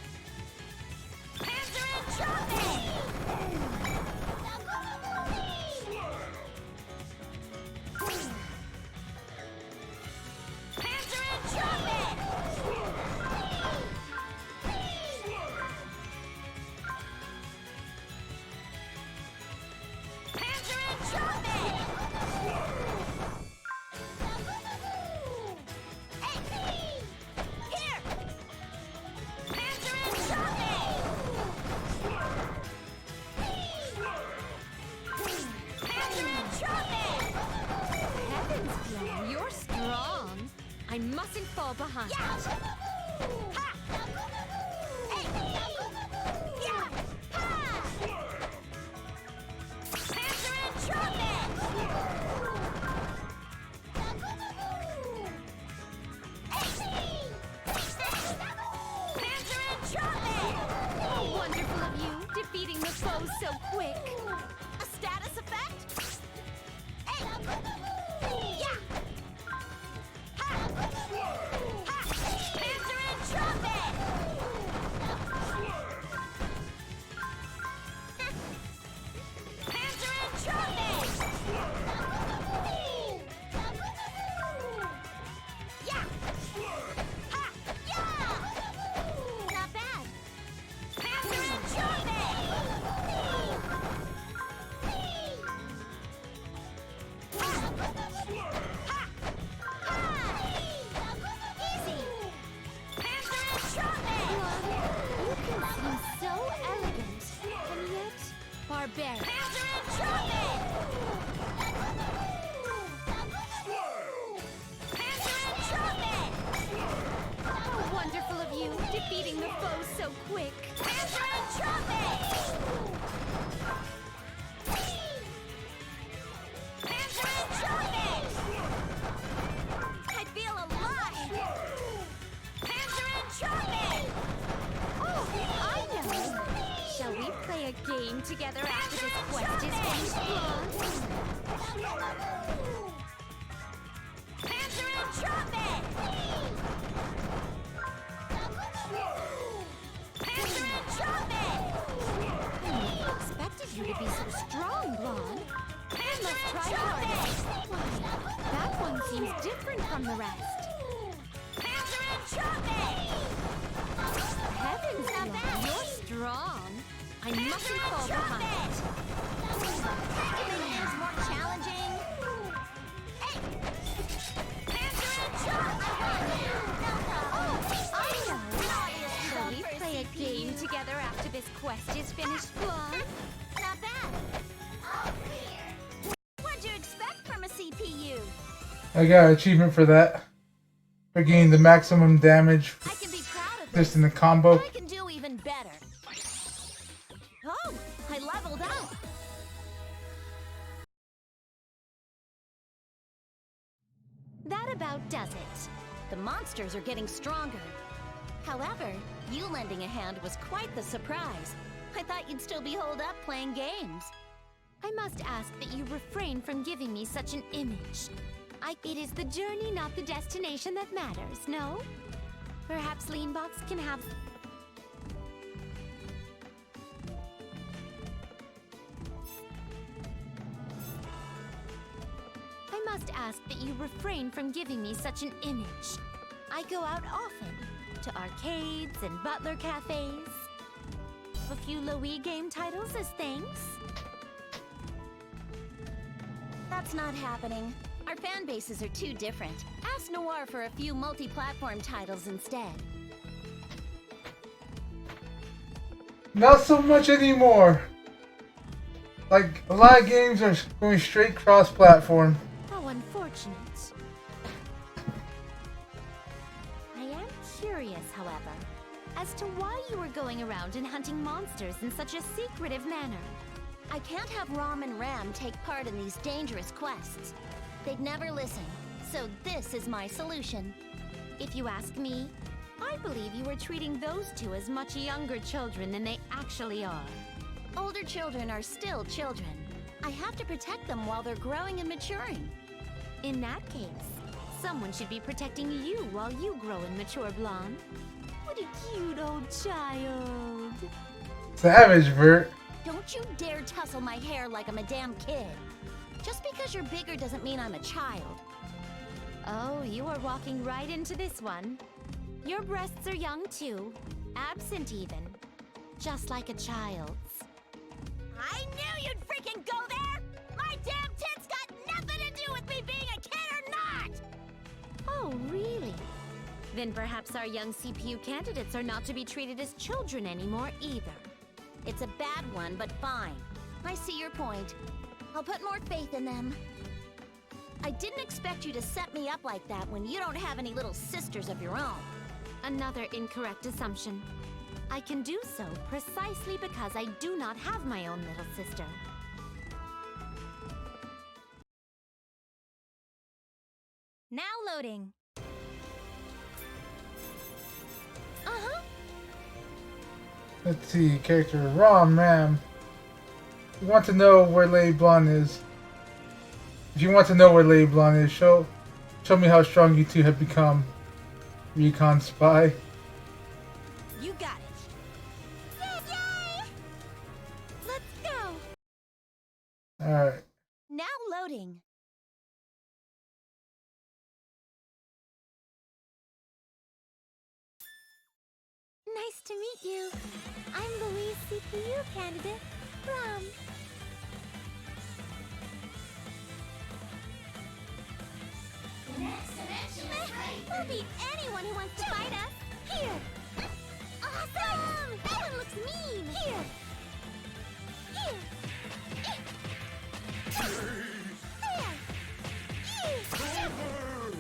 You're strong. I mustn't fall behind. Wonderful of you, defeating the foe so quick. A status effect? together after this quest is finished, Blonde. Panzer and Trumpet! Panzer and Trumpet! I expected you to be so strong, Blonde. Panzer must try harder. Why, that one seems different from the rest. Panzer and Trumpet! Heavens, Blonde, you're strong. I mustn't fall behind. Is more challenging. Hey! Panzer and Trumpet! Shall we play a game together after this quest is finished, Blonde? Not bad. What'd you expect from a CPU? I got an achievement for that. For getting the maximum damage I can be proud of just this. in the combo. I can do even better. Oh, I leveled up. That about does it. The monsters are getting stronger. However, you lending a hand was quite the surprise. I thought you'd still be holed up playing games. I must ask that you refrain from giving me such an image. It is the journey, not the destination, that matters, no? Perhaps Leanbox can have... I must ask that you refrain from giving me such an image. I go out often, to arcades and butler cafes. A few Louis game titles as thanks. That's not happening. Our fan bases are too different. Ask Noir for a few multi-platform titles instead. Not so much anymore. Like, a lot of games are going straight cross-platform. How unfortunate. I am curious, however, as to why you were going around and hunting monsters in such a secretive manner. I can't have Rom and Ram take part in these dangerous quests. They'd never listen, so this is my solution. If you ask me, I believe you are treating those two as much younger children than they actually are. Older children are still children. I have to protect them while they're growing and maturing. In that case, someone should be protecting you while you grow and mature, Blonde. What a cute old child. Savage, Bert. Don't you dare tussle my hair like I'm a damn kid. Just because you're bigger doesn't mean I'm a child. Oh, you are walking right into this one. Your breasts are young too, absent even. Just like a child's. I knew you'd freaking go there! My damn tits got nothing to do with me being a kid or not! Oh, really? Then perhaps our young CPU candidates are not to be treated as children anymore either. It's a bad one, but fine. I see your point. I'll put more faith in them. I didn't expect you to set me up like that when you don't have any little sisters of your own. Another incorrect assumption. I can do so precisely because I do not have my own little sister. Now loading. Uh-huh. Let's see, character Rom, Ram. You want to know where Lady Blonde is. If you want to know where Lady Blonde is, show me how strong you two have become. Recon Spy. You got it. Yay! Let's go. Alright. Now loading. Nice to meet you. I'm Louise CPU candidate from... The next dimension is ready We'll for you. beat anyone who wants to fight us. Here. Awesome! That one looks mean. Here. Here. There.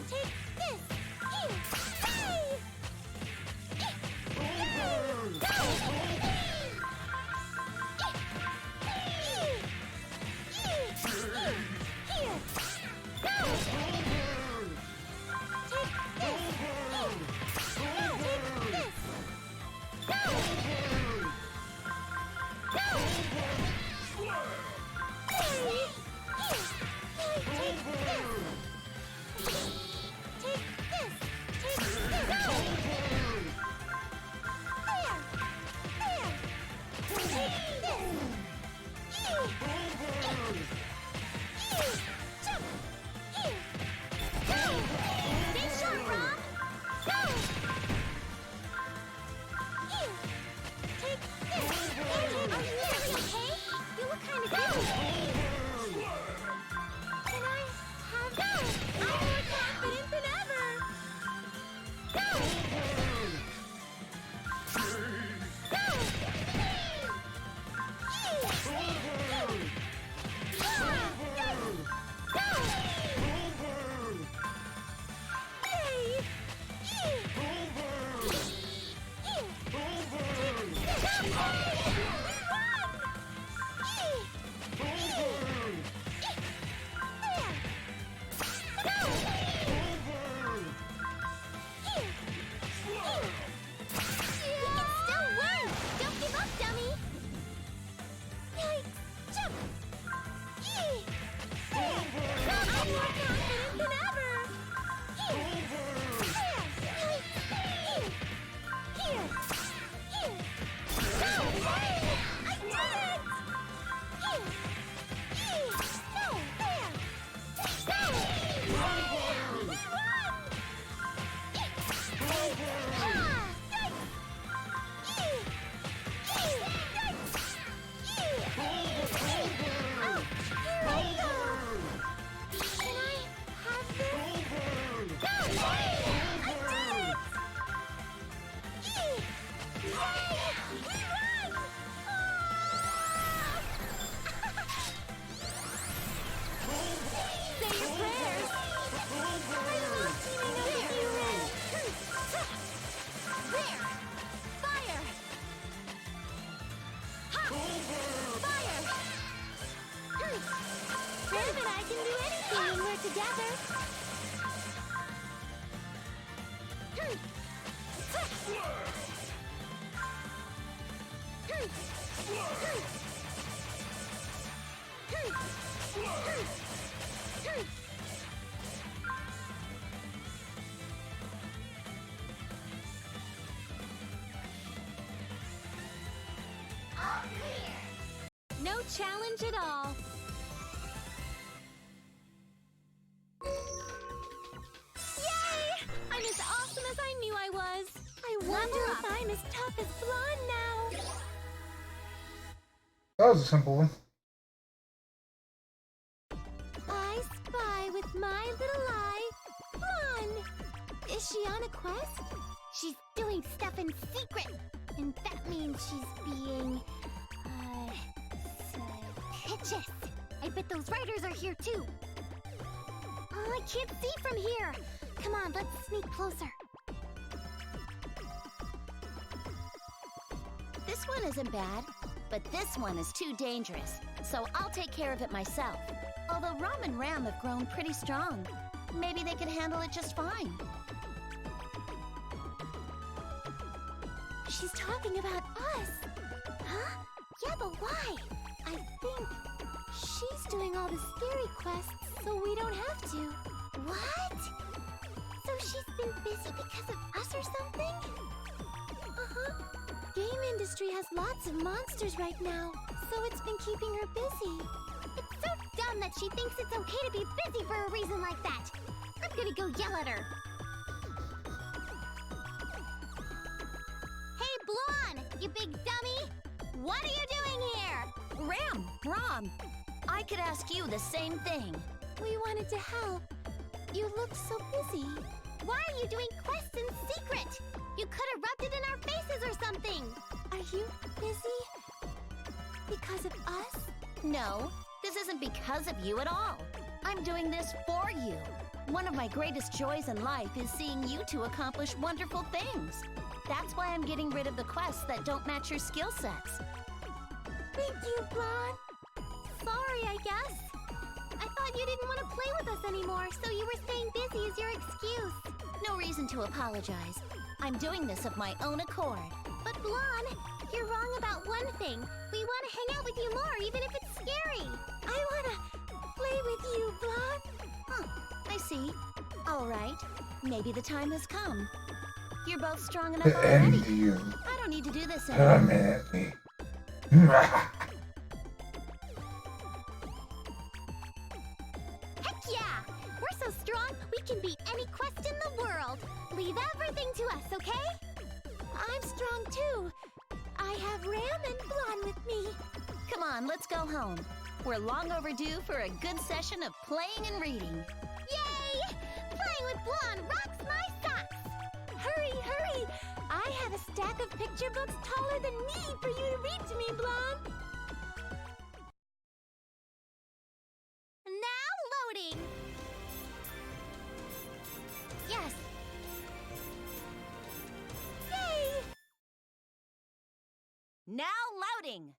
Take this. Here. Hey! No challenge at all. Yay! I'm as awesome as I knew I was. I wonder if I'm as tough as Blonde now. That was a simple one. I spy with my little eye. Blonde! Is she on a quest? She's doing stuff in secret. And that means she's being... suspicious. I bet those riders are here too. Oh, I can't see from here. Come on, let's sneak closer. This one isn't bad, but this one is too dangerous, so I'll take care of it myself. Although Rom and Ram have grown pretty strong. Maybe they can handle it just fine. She's talking about us. Huh? Yeah, but why? I think she's doing all the scary quests so we don't have to. What? So she's been busy because of us or something? Uh-huh. Game industry has lots of monsters right now, so it's been keeping her busy. It's so dumb that she thinks it's okay to be busy for a reason like that. I'm gonna go yell at her. Hey, Blonde, you big dummy! What are you doing here? Ram, Rom, I could ask you the same thing. We wanted to help. You look so busy. Why are you doing quests in secret? You could have rubbed it in our faces or something. Are you busy because of us? No, this isn't because of you at all. I'm doing this for you. One of my greatest joys in life is seeing you two accomplish wonderful things. That's why I'm getting rid of the quests that don't match your skill sets. Thank you, Blonde. Sorry, I guess. I thought you didn't want to play with us anymore, so you were staying busy as your excuse. No reason to apologize. I'm doing this of my own accord. But Blonde, you're wrong about one thing. We want to hang out with you more, even if it's scary. I want to play with you, Blonde. Huh, I see. All right, maybe the time has come. You're both strong enough To already. end you. I don't need to do this anymore. Permanently. Heck yeah! We're so strong, we can beat any quest in the world. Leave everything to us, okay? I'm strong too. I have Ram and Blonde with me. Come on, let's go home. We're long overdue for a good session of playing and reading. Yay! Playing with Blonde rocks my socks! Hurry, hurry! I have a stack of picture books taller than me for you to read to me, Blonde! Now loading! Yes! Yay! Now loading!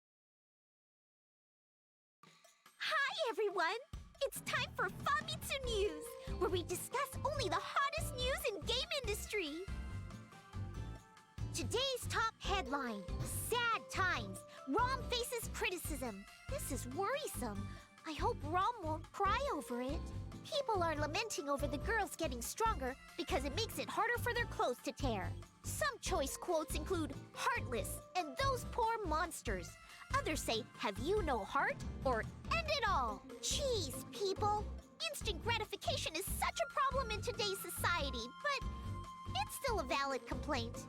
Hi, everyone! It's time for Famitsu News, where we discuss only the hottest news in game industry. Today's top headline, sad times. Rom faces criticism. This is worrisome. I hope Rom won't cry over it. People are lamenting over the girls getting stronger because it makes it harder for their clothes to tear. Some choice quotes include heartless and those poor monsters. Others say, have you no heart? Or end it all. Jeez, people. Instant gratification is such a problem in today's society, but it's still still a valid complaint.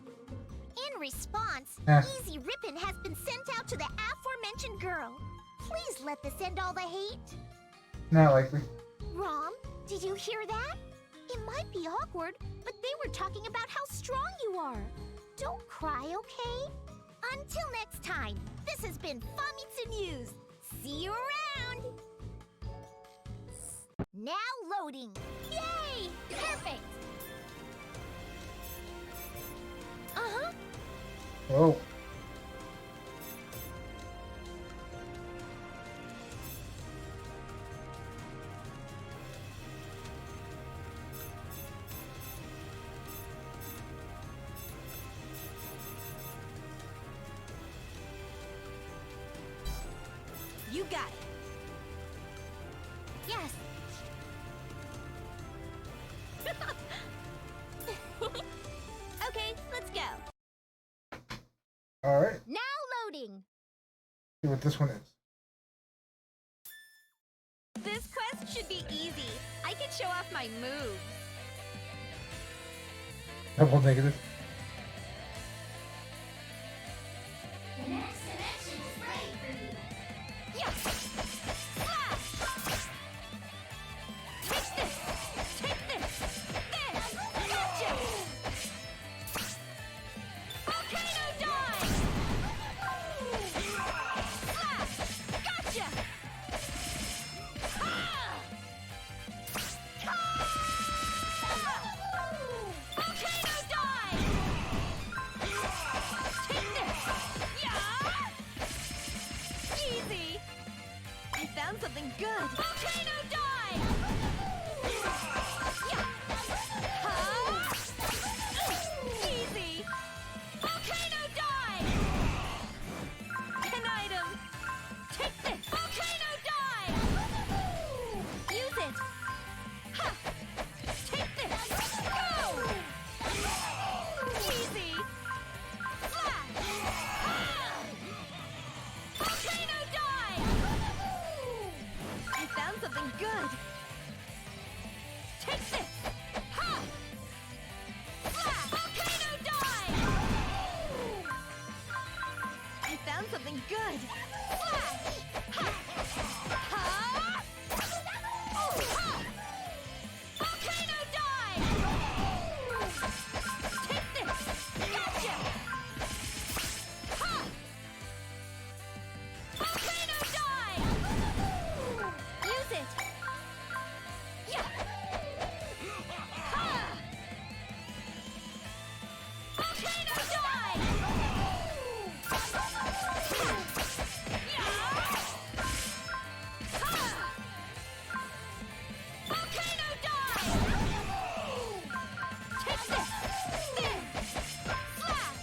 In response, Eh. Easy Rippin' has been sent out to the aforementioned girl. Please let this end all the hate. Not likely. Rom, did you hear that? It might be awkward, but they were talking about how strong you are. Don't cry, okay? Until next time, this has been Famitsu News. See you around! Now loading! Yay! Perfect! Uh-huh. Whoa. You got it. Yes. Okay, let's go. Alright. Now loading! See what this one is. This quest should be easy. I can show off my moves. Double negative. The next dimension is ready for you. Yes! Flash! Take this! Take this! This! Gotcha! Volcano dive! Flash! Gotcha! Ha! Volcano dive! Take this! Yeah! Easy! I found something good! Volcano dive! Yeah! Huh? Easy! Volcano dive! An item! Take this! Volcano dive! Use it! Ha! Take this! Go! Easy! Flash! Ha! Volcano dive! I found something good! Take this! Ha! Flash! Volcano dive! I found something good! Flash! Ha! Ha! Ha! Volcano dive! Take this! Gotcha! Ha! Volcano dive! Use it! Yeah! Ha! Volcano dive! Yeah! Ha! Volcano dive! Take this! This! Flash!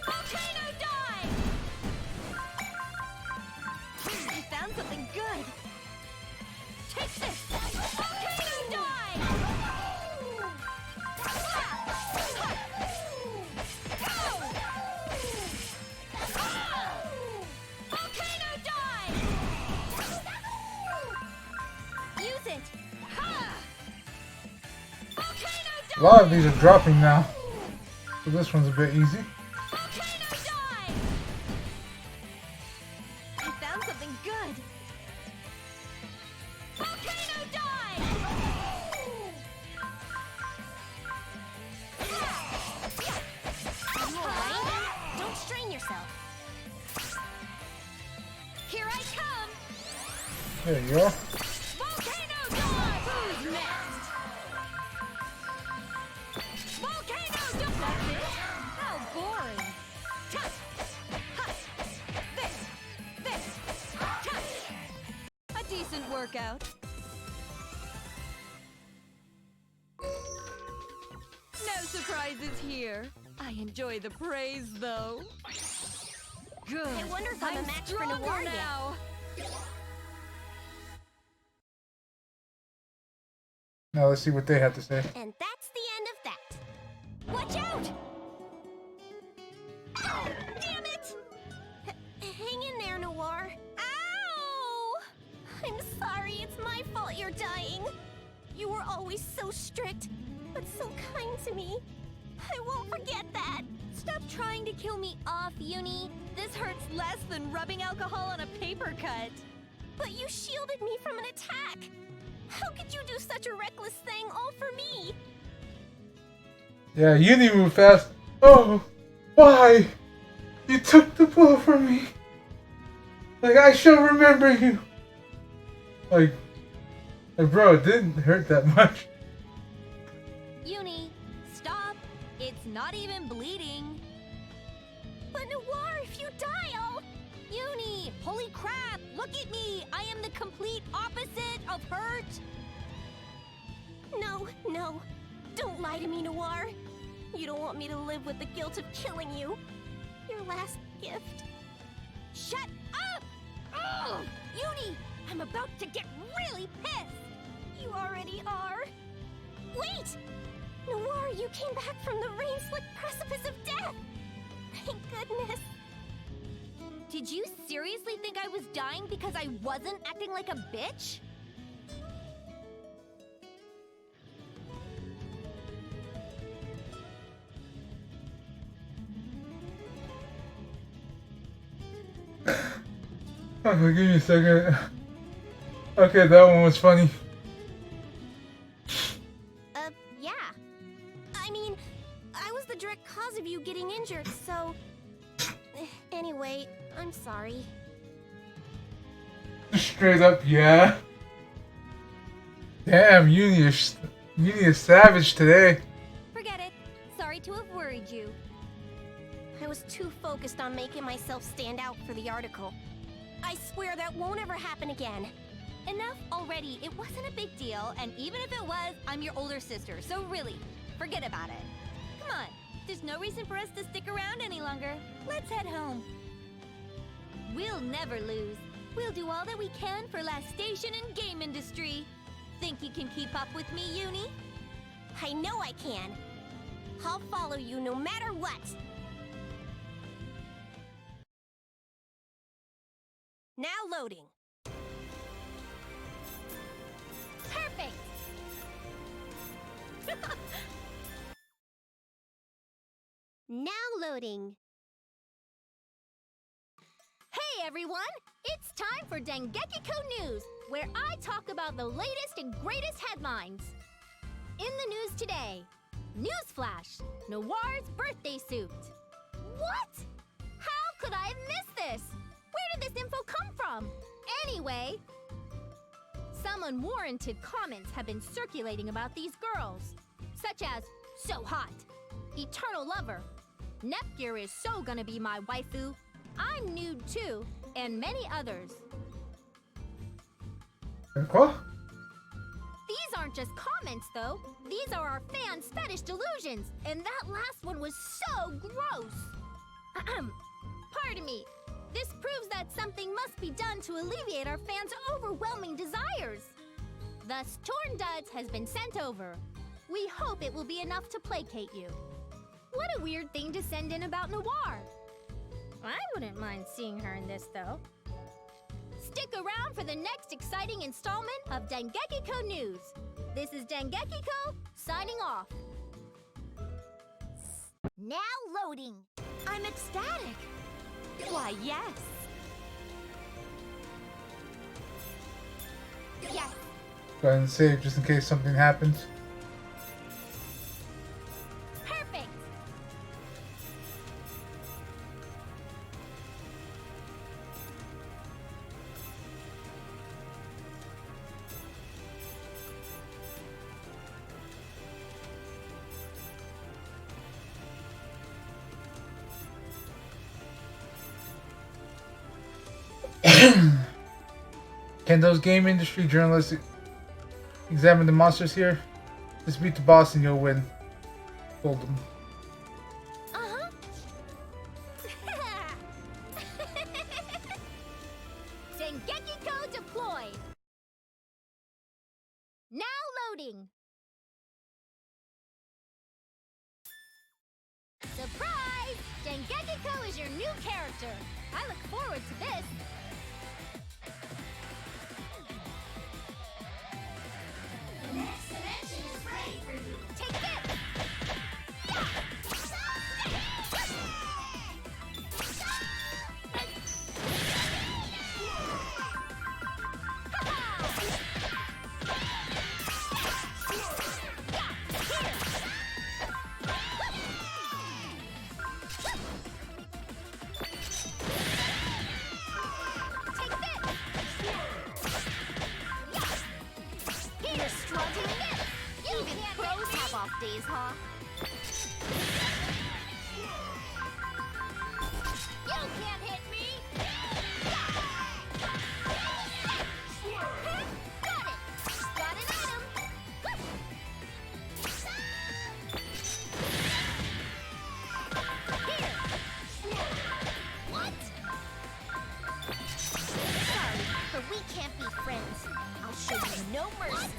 Volcano dive! I found something good! Take this! Volcano dive! Flash! Ha! Go! Ah! Volcano dive! Use it! Ha! Volcano dive! A lot of these are dropping now. So this one's a bit easy. Volcano dive! I found something good! Volcano dive! You alright? Don't strain yourself. Here I come! There you are. Volcano dive! Who's next? Volcano dive! That's it? How boring! Touch! Ha! This! Touch! A decent workout. No surprises here. I enjoy the praise, though. Good. I wonder if I'm a match for stronger Noir yet. now. Now let's see what they have to say. And that's the end of that. Watch out! Oh, damn it! Hang in there, Noir. Ow! I'm sorry, it's my fault you're dying. You were always always so strict, but so kind to me. I won't forget that. Stop trying to kill me off, Uni. This hurts less than rubbing alcohol on a paper cut. But you shielded me from an attack. How could you do such a reckless thing all for me? Yeah, Uni moved fast. Oh, why? You took the blow from me. Like, I shall remember you. Like bro, it didn't hurt that much. Uni, stop. It's not even bleeding. But Noir, if you die, I'll... Uni, holy crap, look at me. I am the complete opposite of hurt. No, no. Don't lie to me, Noir. You don't want me to live with the guilt of killing you. Your last gift. Shut up! Ugh! Uni, I'm about to get really pissed. You already are. Wait! Noir, you came back from the rain-slick precipice of death. Thank goodness. Did you seriously think I was dying because I wasn't acting like a bitch? Okay, give me a second. Okay, that one was funny. Yeah. I mean, I was the direct cause of you getting injured, so... Anyway, I'm sorry. Straight up, yeah. Damn, Uni is savage today. Forget it. Sorry to have worried you. I was too focused on making myself stand out for the article. I swear that won't ever happen again. Enough already. It wasn't a big deal, and even if it was, I'm your older sister, so really, forget about it. Come on. There's no reason for us to stick around any longer. Let's head home. We'll never lose. We'll do all that we can for Last Station and game industry. Think you can keep up with me, Uni? I know I can. I'll follow you no matter what. Now loading. Perfect! Now loading. Hey everyone! It's time for Dengekiko News, where I talk about the latest and greatest headlines. In the news today, newsflash, Noir's birthday suit. What? How could I have missed this? Where did this info come from? Anyway, some unwarranted comments have been circulating about these girls, such as so hot, eternal lover, Nepgear is so gonna be my waifu, I'm nude too, and many others. What? These aren't just comments though, these are our fans' fetish delusions, and that last one was so gross. Pardon me. This proves that something must be done to alleviate our fans' overwhelming desires. Thus, Torn Duds has been sent over. We hope it will be enough to placate you. What a weird thing to send in about Noir. I wouldn't mind seeing her in this, though. Stick around for the next exciting installment of Dengekiko News. This is Dengekiko, signing off. Now loading. I'm ecstatic. Why, yes. Yes. Go ahead and save just in case something happens. Perfect. Can those game industry journalists examine the monsters here? Just beat the boss and you'll win. Told them. Uh-huh. Dengekiko deployed. Now loading. Surprise! Dengekiko is your new character. I look forward to this. The next dimension is You can't hit me! Got it! Got an item! Here! What? Sorry, but we can't be friends. I'll show you no mercy.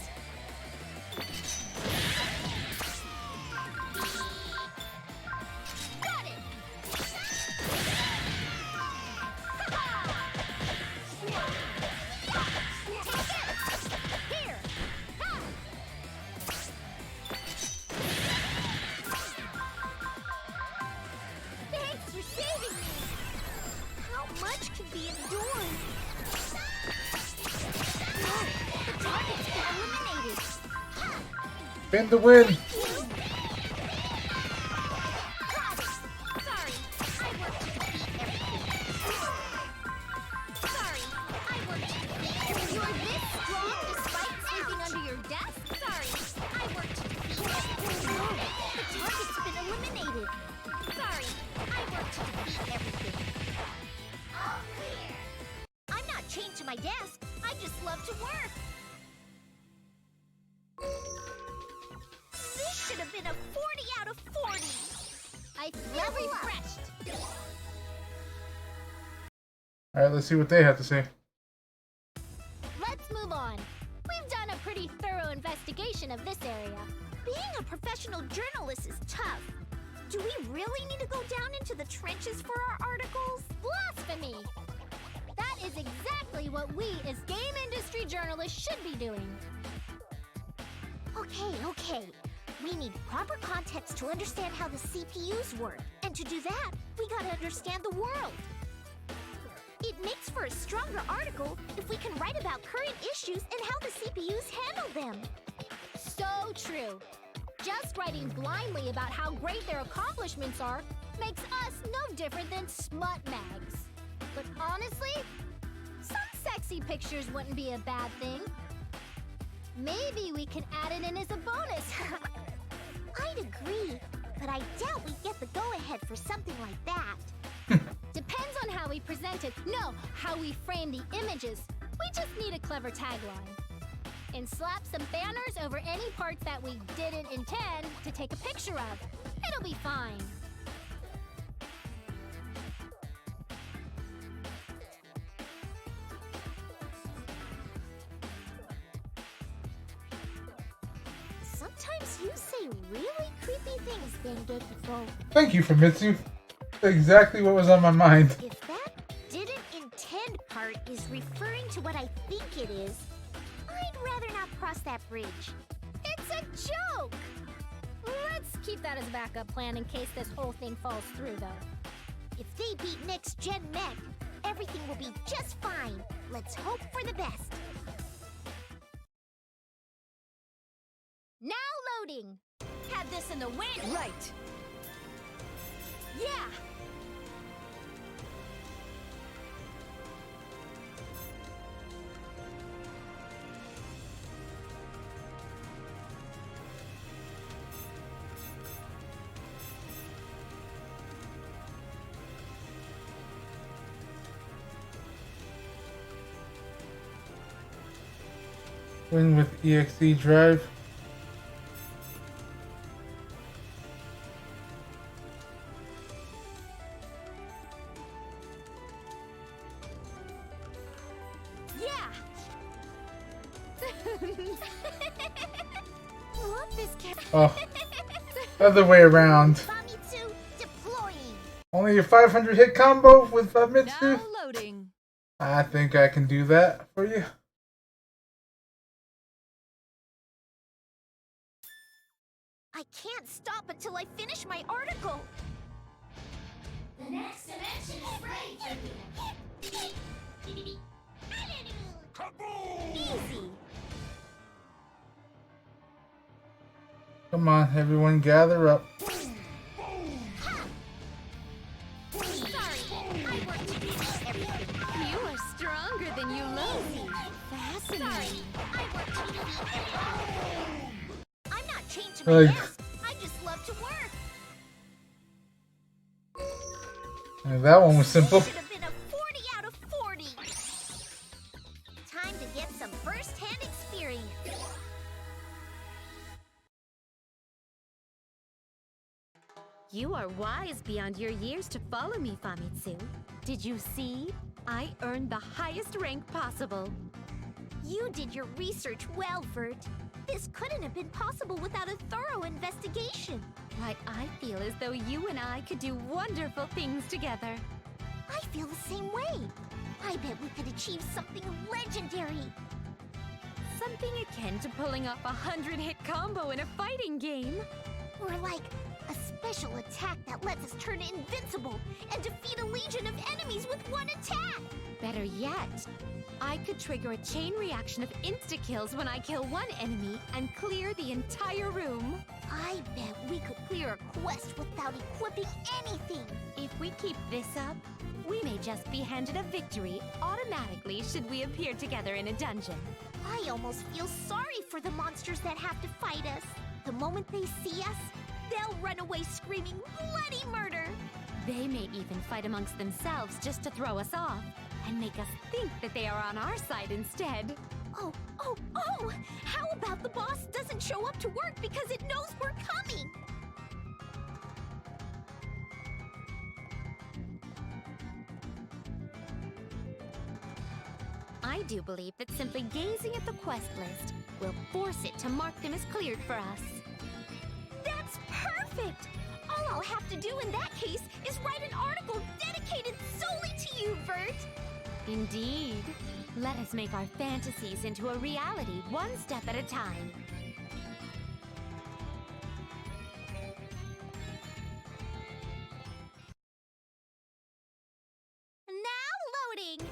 Got it! Here! Ha! Thanks for saving me! How much can be endured? No! The target's been eliminated! Spin the win. Got it! Sorry, I worked to defeat everything. Sorry, I worked to defeat everything. You're this strong despite sleeping under your desk? Sorry, I worked to defeat everything. No, the target's been eliminated. Sorry, I worked to defeat everything. All clear. I'm not chained to my desk. I just love to work. This should have been a 40 out of 40. I feel refreshed. Alright, let's see what they have to say. Let's move on. We've done a pretty thorough investigation of this area. Being a professional journalist is tough. Do we really need to go down into the trenches for our articles? Blasphemy! That is exactly what we as game industry journalists should be doing. Okay. We need proper context to understand how the CPUs work. And to do that, we gotta understand the world. It makes for a stronger article if we can write about current issues and how the CPUs handle them. So true. Just writing blindly about how great their accomplishments are makes us no different than smut mags. But honestly, some sexy pictures wouldn't be a bad thing. Maybe we can add it in as a bonus. I'd agree, but I doubt we'd get the go-ahead for something like that. Depends on how we present it. No, how we frame the images. We just need a clever tagline. And slap some banners over any parts that we didn't intend to take a picture of. It'll be fine. Sometimes you say really creepy things, Dengekiko. Thank you, Famitsu. That's exactly what was on my mind. If that didn't intend part is referring to what I think it is, I'd rather not cross that bridge. It's a joke! Let's keep that as a backup plan in case this whole thing falls through, though. If they beat Next Gen Mech, everything will be just fine. Let's hope for the best. Now loading! Had this in the wind. Right. Yeah. Win with EXE drive. Yeah. Love this cat. Oh, other way around. Famitsu deploying. Only a 500 hit combo with Famitsu? Now loading. I think I can do that for you. I can't stop until I finish my article. The next dimension is ready for you. Easy. Come on, everyone gather up. Sorry, I worked to defeat everything. You are stronger than you look. Fascinating. I worked to defeat everything. I'm not chained to my Like- desk. I just love to And that one was simple. Should have been a 40 out of 40. Time to get some first-hand experience. You are wise beyond your years to follow me, Famitsu. Did you see? I earned the highest rank possible. You did your research well, Vert. This couldn't have been possible without a thorough investigation. Why, I feel as though you and I could do wonderful things together. I feel the same way. I bet we could achieve something legendary. Something akin to pulling off a 100-hit combo in a fighting game. Or like a special attack that lets us turn invincible and defeat a legion of enemies with one attack. Better yet, I could trigger a chain reaction of insta-kills when I kill one enemy and clear the entire room. I bet we could clear a quest without equipping anything. If we keep this up, we may just be handed a victory automatically should we appear together in a dungeon. I almost feel sorry for the monsters that have to fight us. The moment they see us, they'll run away screaming bloody murder. They may even fight amongst themselves just to throw us off and make us think that they are on our side instead. Oh! How about the boss doesn't show up to work because it knows we're coming? I do believe that simply gazing at the quest list will force it to mark them as cleared for us. That's perfect! All I'll have to do in that case is write an article dedicated solely to you, Vert! Indeed. Let us make our fantasies into a reality one step at a time. Now loading!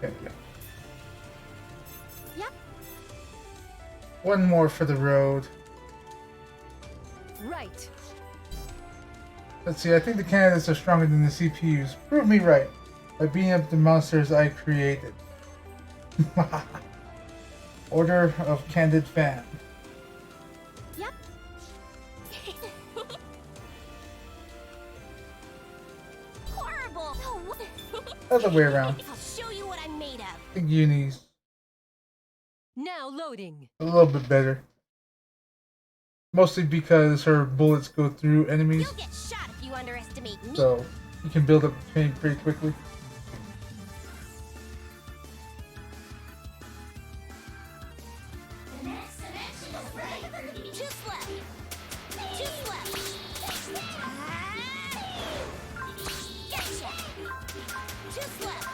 There we go. Yep. One more for the road. Right. Let's see, I think the candidates are stronger than the CPUs. Prove me right by beating up the monsters I created. Order of Candid Fan. Yep. Horrible! Other way around. I'll show you what I'm made of. I think Uni's Now loading. a little bit better. Mostly because her bullets go through enemies, You'll get shot if you underestimate me. so you can build up pain pretty quickly. The next dimension is ready for you. Just left. Just left. Gotcha. Just left.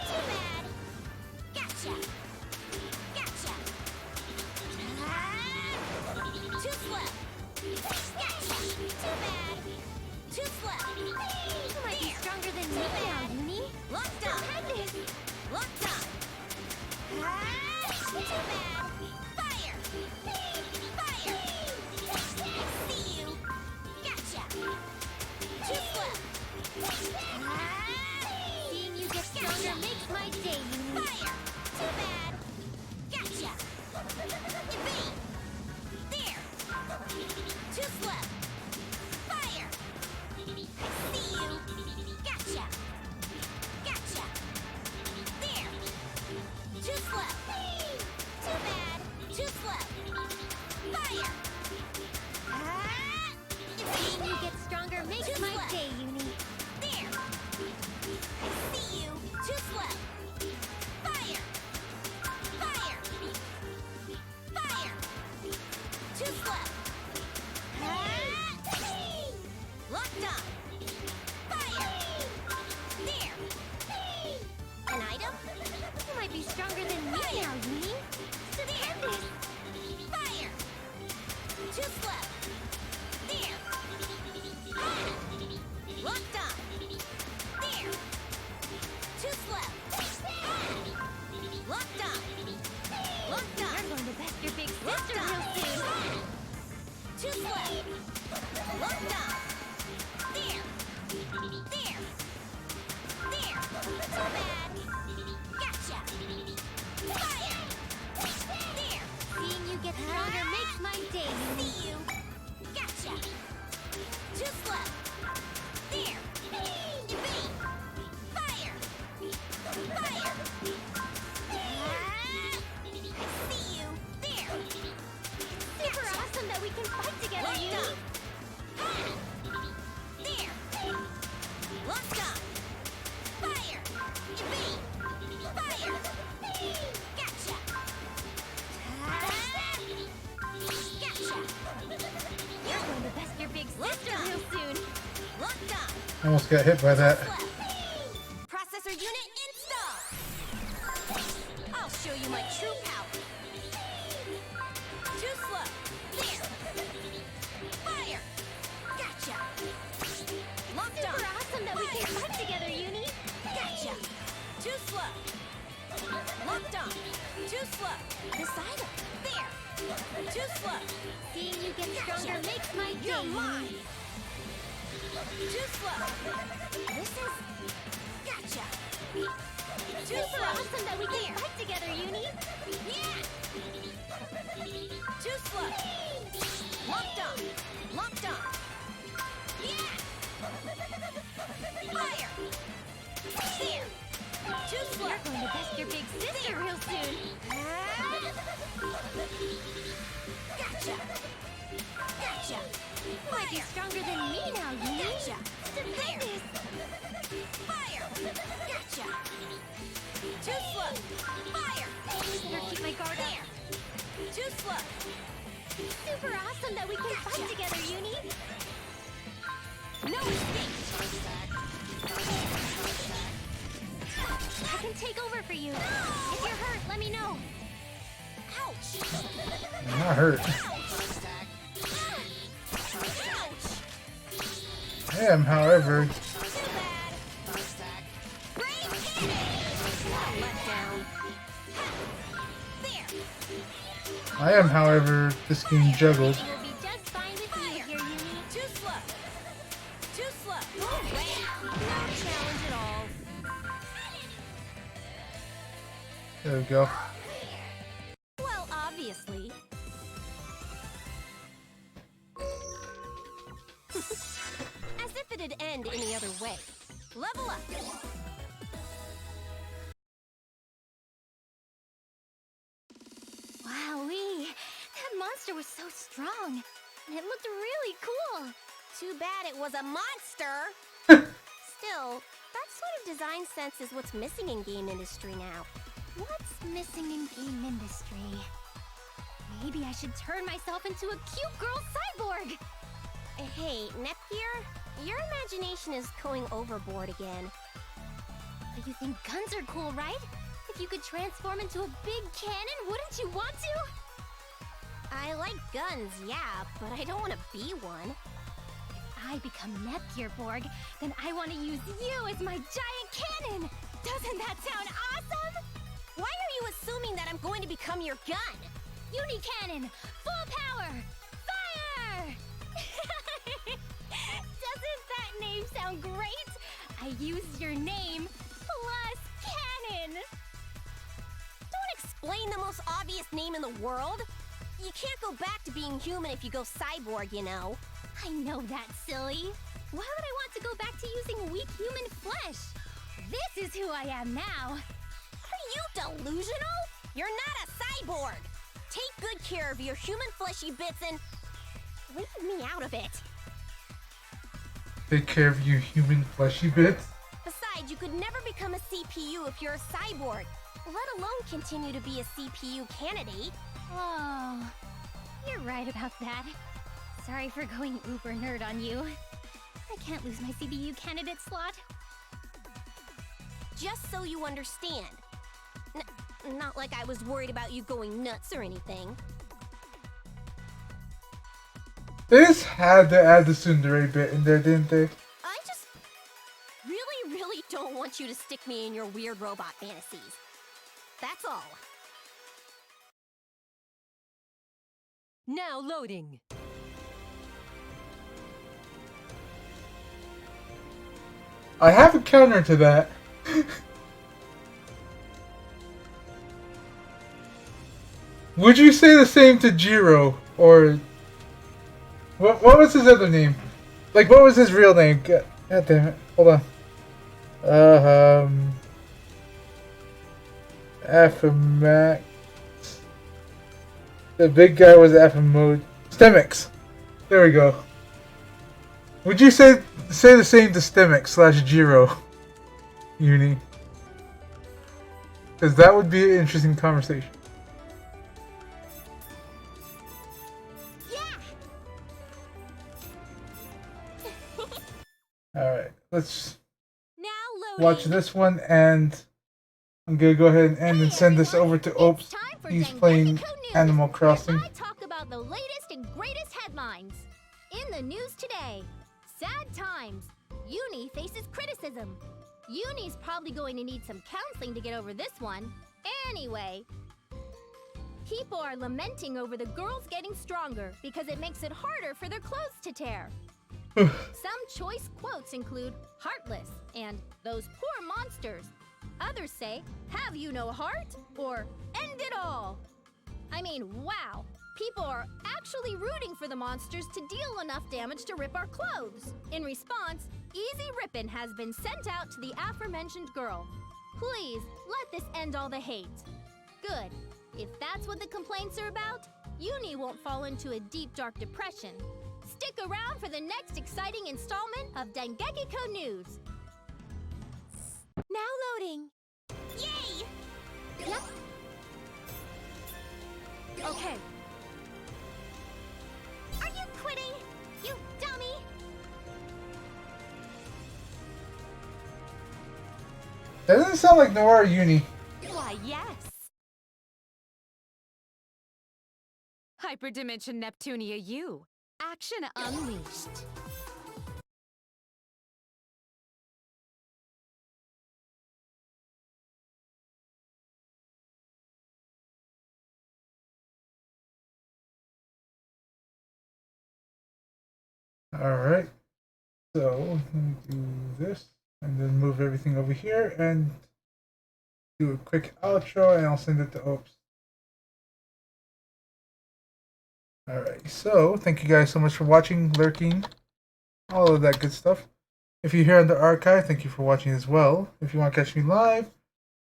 Too bad. Gotcha. Gotcha. Just left. Gotcha. Too bad. Just left. You might be stronger than me now, Uni. Locked on. Locked on. Too bad. Fire. Fire. I see you. Gotcha. Just left. Seeing you get stronger makes my day, Uni. Fire. Too bad. Gotcha. Yippee. There. Just left. Fire. I see you. Gotcha. Gotcha. There. Just left. Too bad. Locked on. There. There. There. Too bad. Gotcha. Fire. There. Seeing you get stronger makes my day. See you. Gotcha. Too slow. There. Evade. Fire. Fire. I see you. There. Super awesome that we can fight together, Locked Uni. on. There. Locked on. Fire. Evade. Fire. Gotcha. Gotcha. You're going to best your big sister real soon. Locked on. Almost got hit by that. Processor unit installed. I'll show you my true power. Too slow. There. Fire. Gotcha. Locked Super on. awesome that we can fight together, Uni. Gotcha. Too slow. Locked on. Too slow. Beside her. There. Too slow. Seeing you get stronger makes my day. You're mine. Too slow. This is. Gotcha. Too Super slow. awesome that we can There. fight together, Uni. Yeah. Too slow. Locked on. Locked on. Yeah. Fire. There. Too slow. You're going to best your big sister real soon. Gotcha. Gotcha. Might be Fire. stronger than me now, Uni. Gotcha. There. Stupendous. Fire. Gotcha. Too slow. Fire. Better keep my guard up. There. Too slow. Super awesome that we can fight together, Uni. No escape. I can take over for you. If you're hurt, let me know. Ouch. I'm not hurt. Ouch. I am, however. Too bad. Brave cannon. Let down. There. I am, however, this game juggled. We'll be just fine with you here, Uni. Too slow. Too slow. No challenge at all. There we go. Well, obviously. As if it'd end any other way. Level up. Wowee, that monster was so strong. And it looked really cool. Too bad it was a monster. Still, that sort of design sense is what's missing in game industry now. What's missing in game industry? Maybe I should turn myself into a cute girl cyborg. Hey, Nepgear, your imagination is going overboard again. But you think guns are cool, right? If you could transform into a big cannon, wouldn't you want to? I like guns, yeah, but I don't want to be one. If I become Nepgearborg, then I want to use you as my giant cannon. Doesn't that sound awesome? Why are you assuming that I'm going to become your gun? Unicannon, full power, fire! Doesn't that name sound great? I used your name plus cannon. Don't explain the most obvious name in the world. You can't go back to being human if you go cyborg, you know. I know that, silly. Why would I want to go back to using weak human flesh? This is who I am now. Are you delusional? You're not a cyborg. Take good care of your human fleshy bits and leave me out of it. Take care of you human fleshy bits. Besides, you could never become a CPU if you're a cyborg, let alone continue to be a CPU candidate. Oh, you're right about that. Sorry for going uber nerd on you. I can't lose my CPU candidate slot. Just so you understand. Not like I was worried about you going nuts or anything. They just had to add the tsundere bit in there, didn't they? I just really don't want you to stick me in your weird robot fantasies. That's all. Now loading. I have a counter to that. Would you say the same to Jiro? Or what was his other name? Like, what was his real name? God damn it. Hold on. Aphomax. The big guy was Aphomode. Stemix. There we go. Would you say the same to Stemix / Jiro? Uni. Because that would be an interesting conversation. Alright, let's Now watch loading. this one, and I'm gonna go ahead and end and send this over to Opes. Time for He's Dengeki playing Code News, Animal where Crossing. I talk about the latest and greatest headlines. In the news today, sad times. Uni faces criticism. Uni's probably going to need some counseling to get over this one. Anyway, people are lamenting over the girls getting stronger because it makes it harder for their clothes to tear. Some choice quotes include heartless and those poor monsters. Others say, have you no heart? Or end it all. I mean, wow. People are actually rooting for the monsters to deal enough damage to rip our clothes. In response, Easy Rippin' has been sent out to the aforementioned girl. Please, let this end all the hate. Good. If that's what the complaints are about, Uni won't fall into a deep, dark depression. Stick around for the next exciting installment of Dengeki Code News. Now loading. Yay! Yep. Okay. Are you quitting? You dummy! That doesn't sound like Noir or Uni. Why, yes. Hyperdimension Neptunia U. Action unleashed. Alright. So, let me do this, and then move everything over here, and do a quick outro, and I'll send it to Opes. Alright, so, thank you guys so much for watching, lurking, all of that good stuff. If you're here on the archive, thank you for watching as well. If you want to catch me live,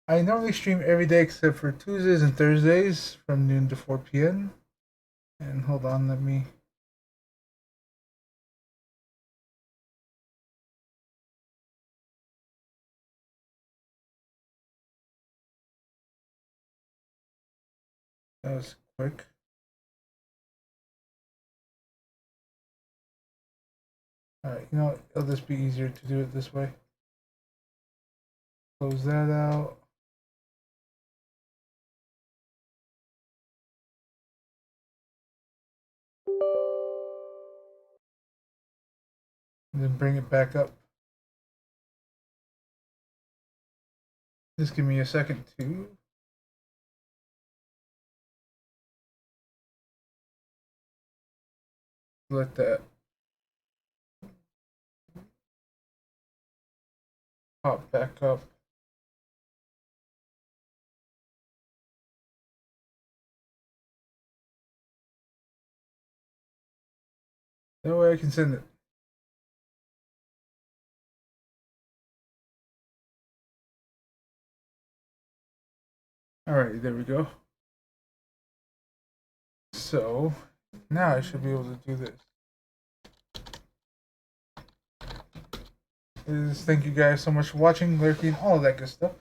I normally stream every day except for Tuesdays and Thursdays from noon to 4 p.m. And hold on, let me... That was quick. Alright, you know what? It'll just be easier to do it this way. Close that out. And then bring it back up. Just give me a second to let that pop back up. That way I can send it. Alright, there we go. So, now I should be able to do this. Thank you guys so much for watching, lurking, all of that good stuff.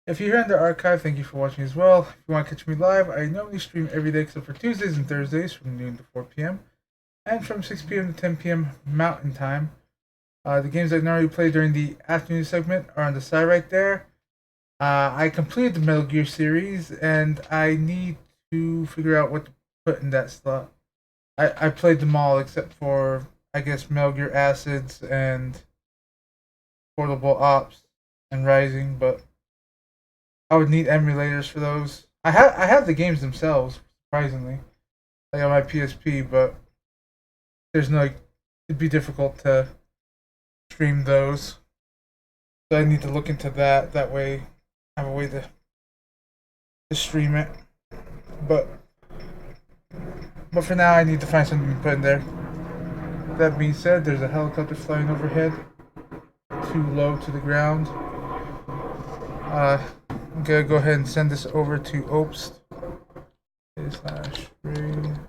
If you're here in the archive, thank you for watching as well. If you want to catch me live, I normally stream every day except for Tuesdays and Thursdays from noon to 4 p.m. and from 6 p.m. to 10 p.m. Mountain Time. The games I normally play during the afternoon segment are on the side right there. I completed the Metal Gear series, and I need to figure out what to put in that slot. I played them all except for, I guess, Metal Gear Acids and Portable Ops and Rising, but I would need emulators for those. I have the games themselves, surprisingly, like on my PSP, but there's no, it'd be difficult to stream those. So I need to look into that. That way, I have a way to stream it. But for now, I need to find something to put in there. That being said, there's a helicopter flying overhead, too low to the ground. I'm gonna go ahead and send this over to Opst. /ray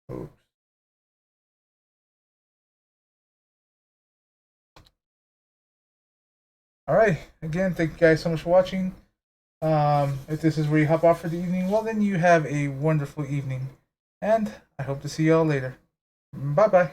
Opst. Alright, again, thank you guys so much for watching. If this is where you hop off for the evening, well then you have a wonderful evening. And I hope to see y'all later. Bye bye.